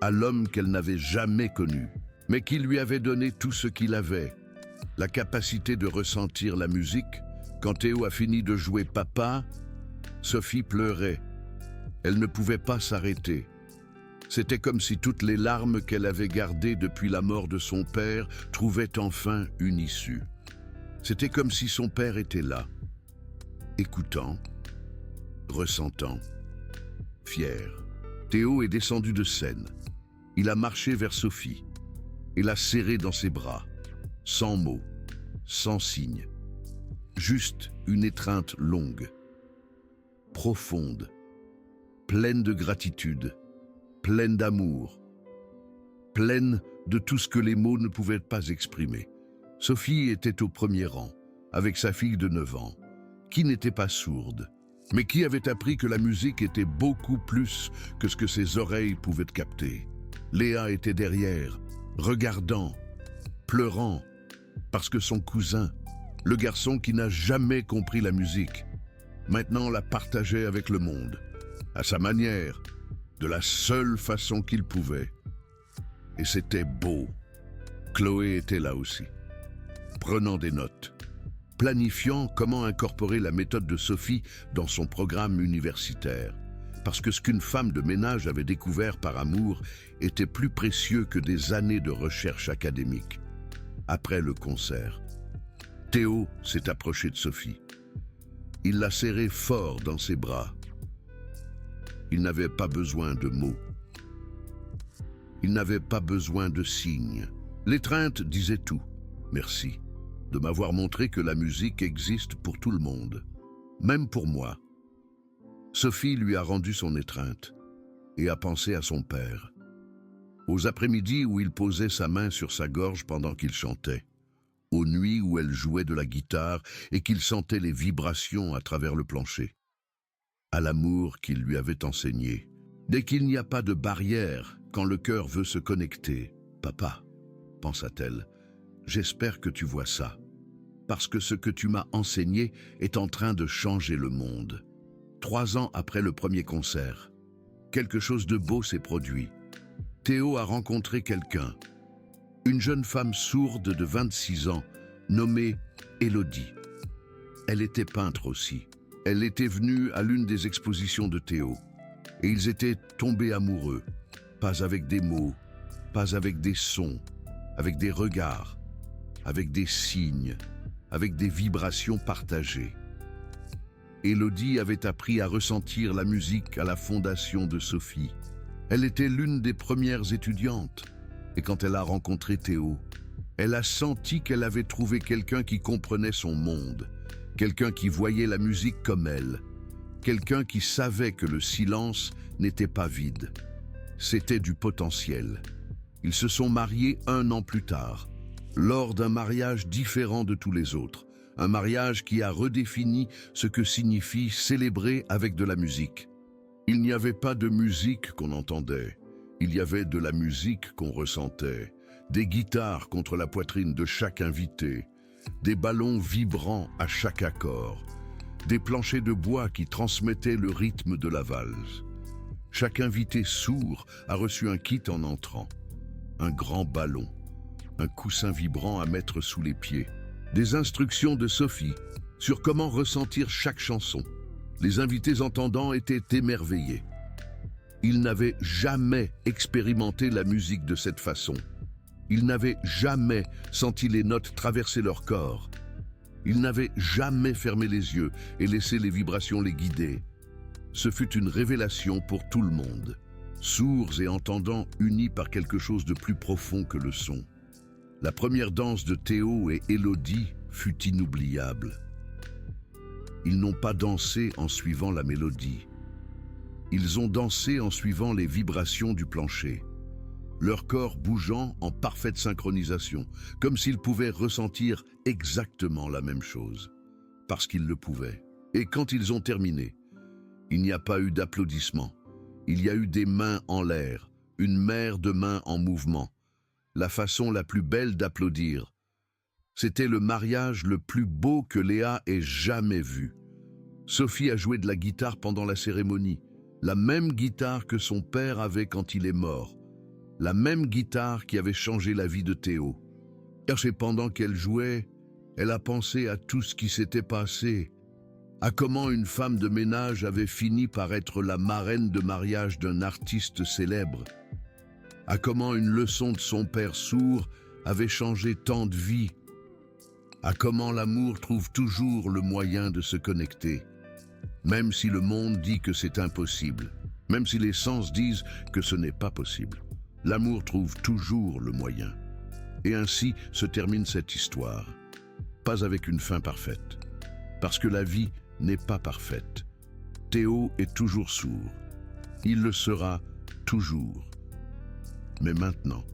à l'homme qu'elle n'avait jamais connu, mais qui lui avait donné tout ce qu'il avait, la capacité de ressentir la musique. Quand Théo a fini de jouer Papa, Sophie pleurait. Elle ne pouvait pas s'arrêter. C'était comme si toutes les larmes qu'elle avait gardées depuis la mort de son père trouvaient enfin une issue. C'était comme si son père était là, écoutant, ressentant, fier. Théo est descendu de scène. Il a marché vers Sophie et l'a serrée dans ses bras, sans mots, sans signe. Juste une étreinte longue, profonde, pleine de gratitude, pleine d'amour, pleine de tout ce que les mots ne pouvaient pas exprimer. Sophie était au premier rang, avec sa fille de 9 ans, qui n'était pas sourde, mais qui avait appris que la musique était beaucoup plus que ce que ses oreilles pouvaient capter. Léa était derrière, regardant, pleurant, parce que son cousin, le garçon qui n'a jamais compris la musique, maintenant la partageait avec le monde, à sa manière, de la seule façon qu'il pouvait. Et c'était beau. Chloé était là aussi, prenant des notes, planifiant comment incorporer la méthode de Sophie dans son programme universitaire. Parce que ce qu'une femme de ménage avait découvert par amour était plus précieux que des années de recherche académique. Après le concert, Théo s'est approché de Sophie. Il l'a serrée fort dans ses bras. Il n'avait pas besoin de mots. Il n'avait pas besoin de signes. L'étreinte disait tout. Merci de m'avoir montré que la musique existe pour tout le monde, même pour moi. Sophie lui a rendu son étreinte et a pensé à son père. Aux après-midi où il posait sa main sur sa gorge pendant qu'il chantait, aux nuits où elle jouait de la guitare et qu'il sentait les vibrations à travers le plancher, à l'amour qu'il lui avait enseigné. Dès qu'il n'y a pas de barrière quand le cœur veut se connecter, papa, pensa-t-elle, j'espère que tu vois ça, parce que ce que tu m'as enseigné est en train de changer le monde. 3 ans après le premier concert, quelque chose de beau s'est produit. Théo a rencontré quelqu'un, une jeune femme sourde de 26 ans, nommée Élodie. Elle était peintre aussi. Elle était venue à l'une des expositions de Théo, et ils étaient tombés amoureux, pas avec des mots, pas avec des sons, avec des regards, avec des signes, avec des vibrations partagées. Élodie avait appris à ressentir la musique à la fondation de Sophie. Elle était l'une des premières étudiantes, et quand elle a rencontré Théo, elle a senti qu'elle avait trouvé quelqu'un qui comprenait son monde, quelqu'un qui voyait la musique comme elle, quelqu'un qui savait que le silence n'était pas vide. C'était du potentiel. Ils se sont mariés 1 an plus tard, lors d'un mariage différent de tous les autres, un mariage qui a redéfini ce que signifie célébrer avec de la musique. Il n'y avait pas de musique qu'on entendait, il y avait de la musique qu'on ressentait, des guitares contre la poitrine de chaque invité, des ballons vibrants à chaque accord, des planchers de bois qui transmettaient le rythme de la valse. Chaque invité sourd a reçu un kit en entrant, un grand ballon, un coussin vibrant à mettre sous les pieds, des instructions de Sophie sur comment ressentir chaque chanson. Les invités entendants étaient émerveillés. Ils n'avaient jamais expérimenté la musique de cette façon. Ils n'avaient jamais senti les notes traverser leur corps. Ils n'avaient jamais fermé les yeux et laissé les vibrations les guider. Ce fut une révélation pour tout le monde, sourds et entendants unis par quelque chose de plus profond que le son. La première danse de Théo et Élodie fut inoubliable. Ils n'ont pas dansé en suivant la mélodie. Ils ont dansé en suivant les vibrations du plancher, leur corps bougeant en parfaite synchronisation, comme s'ils pouvaient ressentir exactement la même chose, parce qu'ils le pouvaient. Et quand ils ont terminé, il n'y a pas eu d'applaudissements, il y a eu des mains en l'air, une mer de mains en mouvement, la façon la plus belle d'applaudir. C'était le mariage le plus beau que Léa ait jamais vu. Sophie a joué de la guitare pendant la cérémonie, la même guitare que son père avait quand il est mort, la même guitare qui avait changé la vie de Théo. Car c'est pendant qu'elle jouait, elle a pensé à tout ce qui s'était passé, à comment une femme de ménage avait fini par être la marraine de mariage d'un artiste célèbre, à comment une leçon de son père sourd avait changé tant de vies, à comment l'amour trouve toujours le moyen de se connecter, même si le monde dit que c'est impossible, même si les sens disent que ce n'est pas possible. L'amour trouve toujours le moyen. Et ainsi se termine cette histoire, pas avec une fin parfaite, parce que la vie n'est pas parfaite. Théo est toujours sourd. Il le sera toujours. Mais maintenant,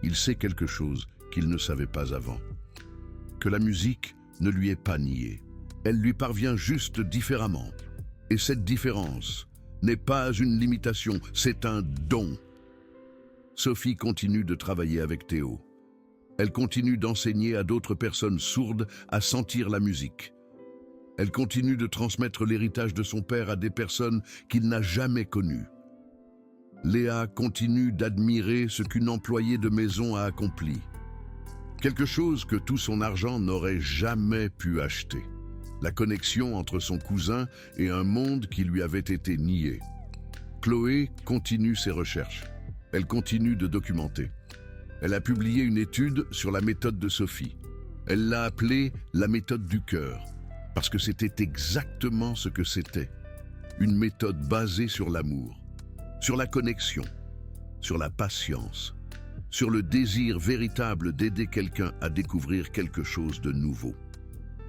il sait quelque chose qu'il ne savait pas avant. Que la musique ne lui est pas niée. Elle lui parvient juste différemment. Et cette différence n'est pas une limitation, c'est un don. Sophie continue de travailler avec Théo. Elle continue d'enseigner à d'autres personnes sourdes à sentir la musique. Elle continue de transmettre l'héritage de son père à des personnes qu'il n'a jamais connues. Léa continue d'admirer ce qu'une employée de maison a accompli. Quelque chose que tout son argent n'aurait jamais pu acheter. La connexion entre son cousin et un monde qui lui avait été nié. Chloé continue ses recherches. Elle continue de documenter. Elle a publié une étude sur la méthode de Sophie. Elle l'a appelée la méthode du cœur, parce que c'était exactement ce que c'était. Une méthode basée sur l'amour, sur la connexion, sur la patience, sur le désir véritable d'aider quelqu'un à découvrir quelque chose de nouveau.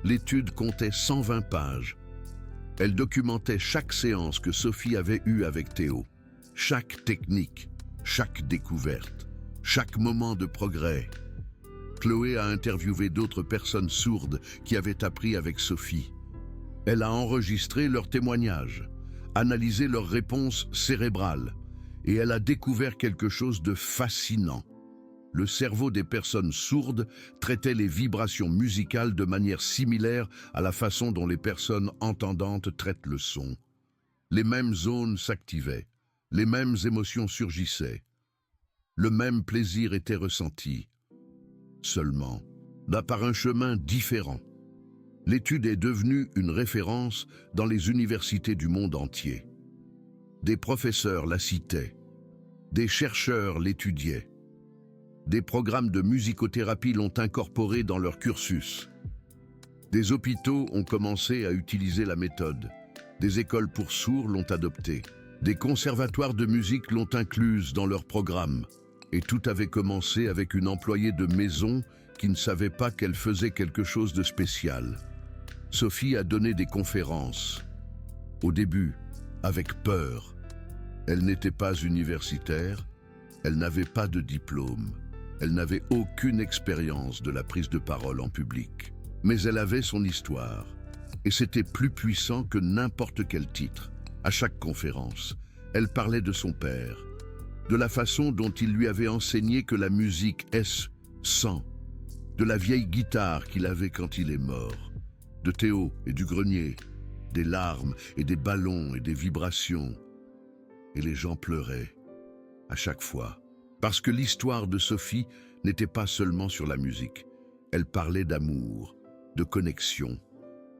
L'étude comptait 120 pages. Elle documentait chaque séance que Sophie avait eue avec Théo, chaque technique, chaque découverte, chaque moment de progrès. Chloé a interviewé d'autres personnes sourdes qui avaient appris avec Sophie. Elle a enregistré leurs témoignages, analysé leurs réponses cérébrales, et elle a découvert quelque chose de fascinant. Le cerveau des personnes sourdes traitait les vibrations musicales de manière similaire à la façon dont les personnes entendantes traitent le son. Les mêmes zones s'activaient, les mêmes émotions surgissaient. Le même plaisir était ressenti. Seulement, par un chemin différent. L'étude est devenue une référence dans les universités du monde entier. Des professeurs la citaient, des chercheurs l'étudiaient. Des programmes de musicothérapie l'ont incorporée dans leur cursus. Des hôpitaux ont commencé à utiliser la méthode. Des écoles pour sourds l'ont adoptée. Des conservatoires de musique l'ont incluse dans leurs programmes. Et tout avait commencé avec une employée de maison qui ne savait pas qu'elle faisait quelque chose de spécial. Sophie a donné des conférences. Au début, avec peur. Elle n'était pas universitaire, elle n'avait pas de diplôme. Elle n'avait aucune expérience de la prise de parole en public. Mais elle avait son histoire. Et c'était plus puissant que n'importe quel titre. À chaque conférence, elle parlait de son père, de la façon dont il lui avait enseigné que la musique est sang, de la vieille guitare qu'il avait quand il est mort, de Théo et du grenier, des larmes et des ballons et des vibrations. Et les gens pleuraient, à chaque fois. Parce que l'histoire de Sophie n'était pas seulement sur la musique. Elle parlait d'amour, de connexion,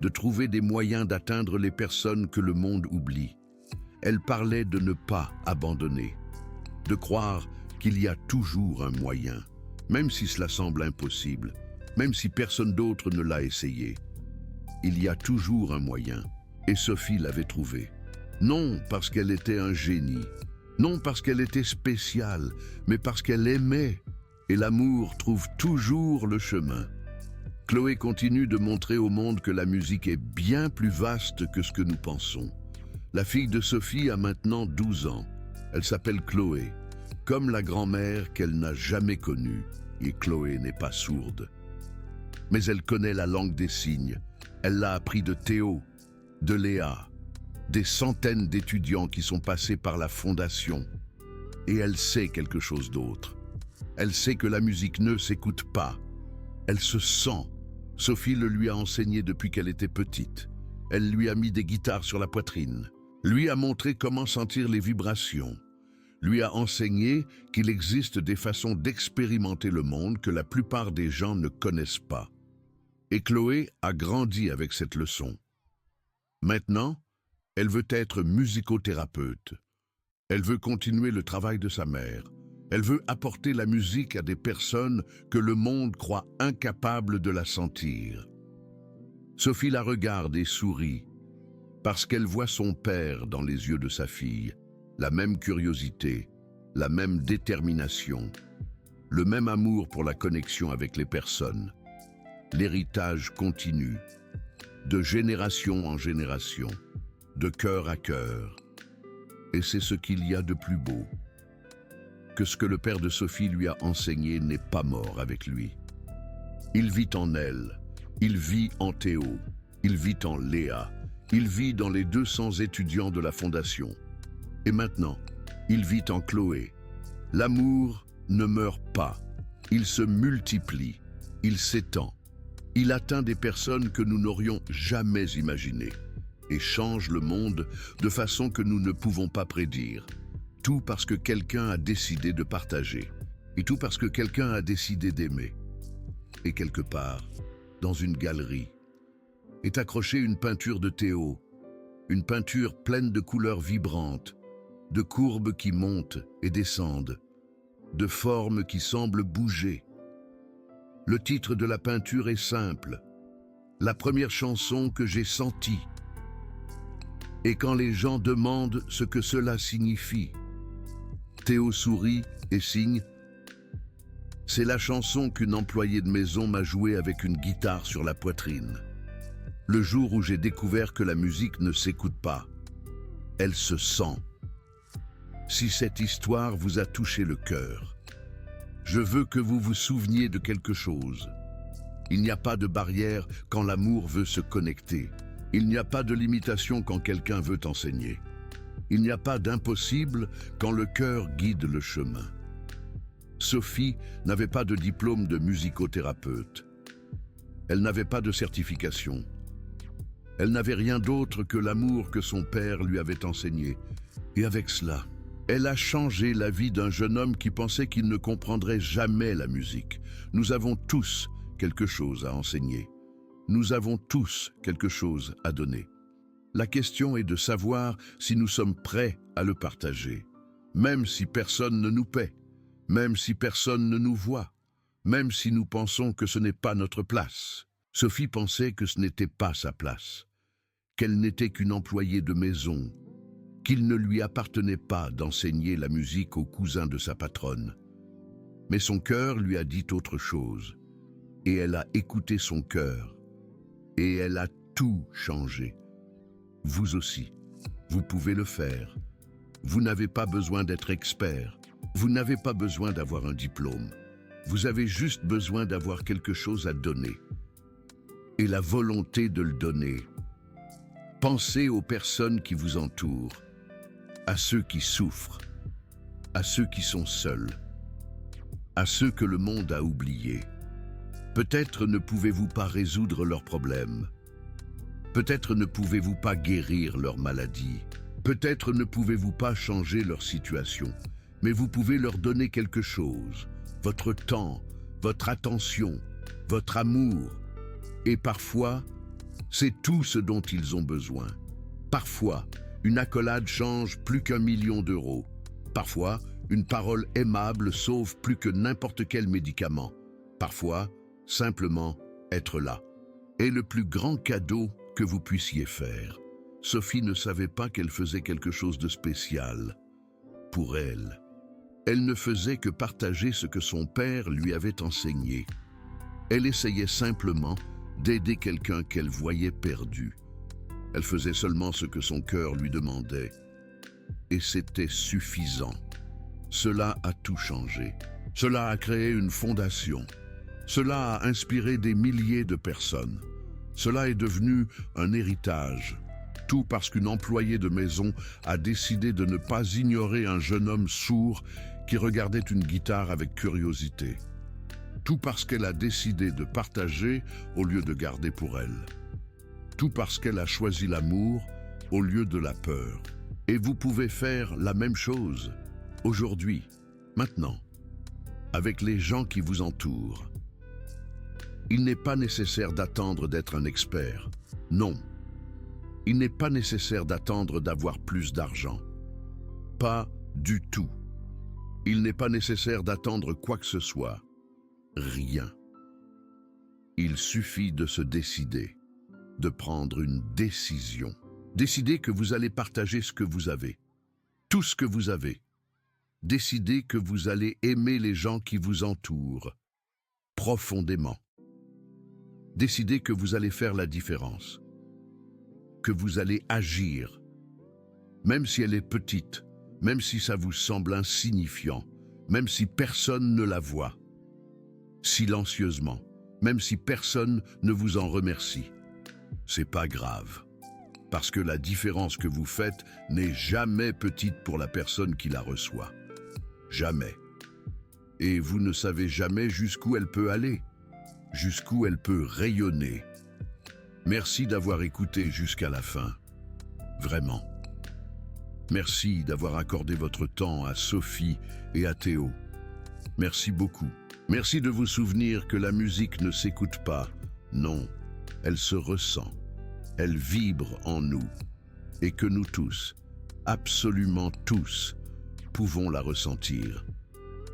de trouver des moyens d'atteindre les personnes que le monde oublie. Elle parlait de ne pas abandonner, de croire qu'il y a toujours un moyen, même si cela semble impossible, même si personne d'autre ne l'a essayé. Il y a toujours un moyen, et Sophie l'avait trouvé. Non parce qu'elle était un génie, non parce qu'elle était spéciale, mais parce qu'elle aimait, et l'amour trouve toujours le chemin. Chloé continue de montrer au monde que la musique est bien plus vaste que ce que nous pensons. La fille de Sophie a maintenant 12 ans. Elle s'appelle Chloé, comme la grand-mère qu'elle n'a jamais connue, et Chloé n'est pas sourde. Mais elle connaît la langue des signes. Elle l'a appris de Théo, de Léa, des centaines d'étudiants qui sont passés par la fondation. Et elle sait quelque chose d'autre. Elle sait que la musique ne s'écoute pas. Elle se sent. Sophie le lui a enseigné depuis qu'elle était petite. Elle lui a mis des guitares sur la poitrine. Lui a montré comment sentir les vibrations. Lui a enseigné qu'il existe des façons d'expérimenter le monde que la plupart des gens ne connaissent pas. Et Chloé a grandi avec cette leçon. Maintenant, elle veut être musicothérapeute. Elle veut continuer le travail de sa mère. Elle veut apporter la musique à des personnes que le monde croit incapables de la sentir. Sophie la regarde et sourit, parce qu'elle voit son père dans les yeux de sa fille, la même curiosité, la même détermination, le même amour pour la connexion avec les personnes. L'héritage continue, de génération en génération, de cœur à cœur. Et c'est ce qu'il y a de plus beau, que ce que le père de Sophie lui a enseigné n'est pas mort avec lui. Il vit en elle, il vit en Théo, il vit en Léa, il vit dans les 200 étudiants de la Fondation. Et maintenant, il vit en Chloé. L'amour ne meurt pas, il se multiplie, il s'étend. Il atteint des personnes que nous n'aurions jamais imaginées et change le monde de façon que nous ne pouvons pas prédire. Tout parce que quelqu'un a décidé de partager. Et tout parce que quelqu'un a décidé d'aimer. Et quelque part, dans une galerie, est accrochée une peinture de Théo. Une peinture pleine de couleurs vibrantes, de courbes qui montent et descendent, de formes qui semblent bouger. Le titre de la peinture est simple. La première chanson que j'ai sentie. Et quand les gens demandent ce que cela signifie, Théo sourit et signe. C'est la chanson qu'une employée de maison m'a jouée avec une guitare sur la poitrine. Le jour où j'ai découvert que la musique ne s'écoute pas, elle se sent. Si cette histoire vous a touché le cœur, je veux que vous vous souveniez de quelque chose. Il n'y a pas de barrière quand l'amour veut se connecter. Il n'y a pas de limitation quand quelqu'un veut enseigner. Il n'y a pas d'impossible quand le cœur guide le chemin. Sophie n'avait pas de diplôme de musicothérapeute. Elle n'avait pas de certification. Elle n'avait rien d'autre que l'amour que son père lui avait enseigné. Et avec cela, elle a changé la vie d'un jeune homme qui pensait qu'il ne comprendrait jamais la musique. Nous avons tous quelque chose à enseigner. Nous avons tous quelque chose à donner. La question est de savoir si nous sommes prêts à le partager, même si personne ne nous paie, même si personne ne nous voit, même si nous pensons que ce n'est pas notre place. Sophie pensait que ce n'était pas sa place, qu'elle n'était qu'une employée de maison, qu'il ne lui appartenait pas d'enseigner la musique aux cousins de sa patronne. Mais son cœur lui a dit autre chose, et elle a écouté son cœur, et elle a tout changé. Vous aussi, vous pouvez le faire. Vous n'avez pas besoin d'être expert. Vous n'avez pas besoin d'avoir un diplôme. Vous avez juste besoin d'avoir quelque chose à donner. Et la volonté de le donner. Pensez aux personnes qui vous entourent, à ceux qui souffrent, à ceux qui sont seuls, à ceux que le monde a oubliés. Peut-être ne pouvez-vous pas résoudre leurs problèmes. Peut-être ne pouvez-vous pas guérir leur maladie. Peut-être ne pouvez-vous pas changer leur situation. Mais vous pouvez leur donner quelque chose. Votre temps, votre attention, votre amour. Et parfois, c'est tout ce dont ils ont besoin. Parfois, une accolade change plus qu'1 million d'euros. Parfois, une parole aimable sauve plus que n'importe quel médicament. Parfois, simplement être là. Et le plus grand cadeau que vous puissiez faire. Sophie ne savait pas qu'elle faisait quelque chose de spécial. Pour elle, elle ne faisait que partager ce que son père lui avait enseigné. Elle essayait simplement d'aider quelqu'un qu'elle voyait perdu. Elle faisait seulement ce que son cœur lui demandait. Et c'était suffisant. Cela a tout changé. Cela a créé une fondation. Cela a inspiré des milliers de personnes. Cela est devenu un héritage. Tout parce qu'une employée de maison a décidé de ne pas ignorer un jeune homme sourd qui regardait une guitare avec curiosité. Tout parce qu'elle a décidé de partager au lieu de garder pour elle. Tout parce qu'elle a choisi l'amour au lieu de la peur. Et vous pouvez faire la même chose, aujourd'hui, maintenant, avec les gens qui vous entourent. Il n'est pas nécessaire d'attendre d'être un expert. Non. Il n'est pas nécessaire d'attendre d'avoir plus d'argent. Pas du tout. Il n'est pas nécessaire d'attendre quoi que ce soit. Rien. Il suffit de se décider, de prendre une décision. Décidez que vous allez partager ce que vous avez. Tout ce que vous avez. Décidez que vous allez aimer les gens qui vous entourent. Profondément. Décidez que vous allez faire la différence, que vous allez agir, même si elle est petite, même si ça vous semble insignifiant, même si personne ne la voit, silencieusement, même si personne ne vous en remercie. C'est pas grave, parce que la différence que vous faites n'est jamais petite pour la personne qui la reçoit. Jamais. Et vous ne savez jamais jusqu'où elle peut aller. jusqu'où elle peut rayonner. Merci d'avoir écouté jusqu'à la fin. Vraiment. Merci d'avoir accordé votre temps à Sophie et à Théo. Merci beaucoup. Merci de vous souvenir que la musique ne s'écoute pas. Non, elle se ressent. Elle vibre en nous. Et que nous tous, absolument tous, pouvons la ressentir.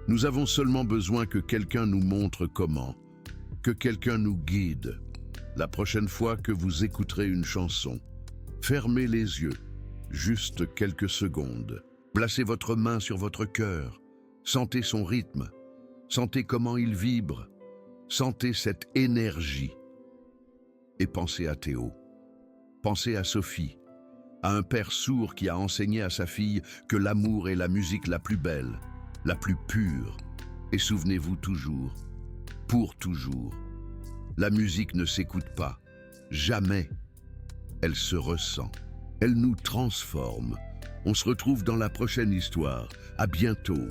Nous avons seulement besoin que quelqu'un nous montre comment, que quelqu'un nous guide. La prochaine fois que vous écouterez une chanson, fermez les yeux, juste quelques secondes. Placez votre main sur votre cœur, sentez son rythme, sentez comment il vibre, sentez cette énergie. Et pensez à Théo, pensez à Sophie, à un père sourd qui a enseigné à sa fille que l'amour est la musique la plus belle, la plus pure. Et souvenez-vous toujours, pour toujours, la musique ne s'écoute pas, jamais. Elle se ressent, elle nous transforme. On se retrouve dans la prochaine histoire. À bientôt.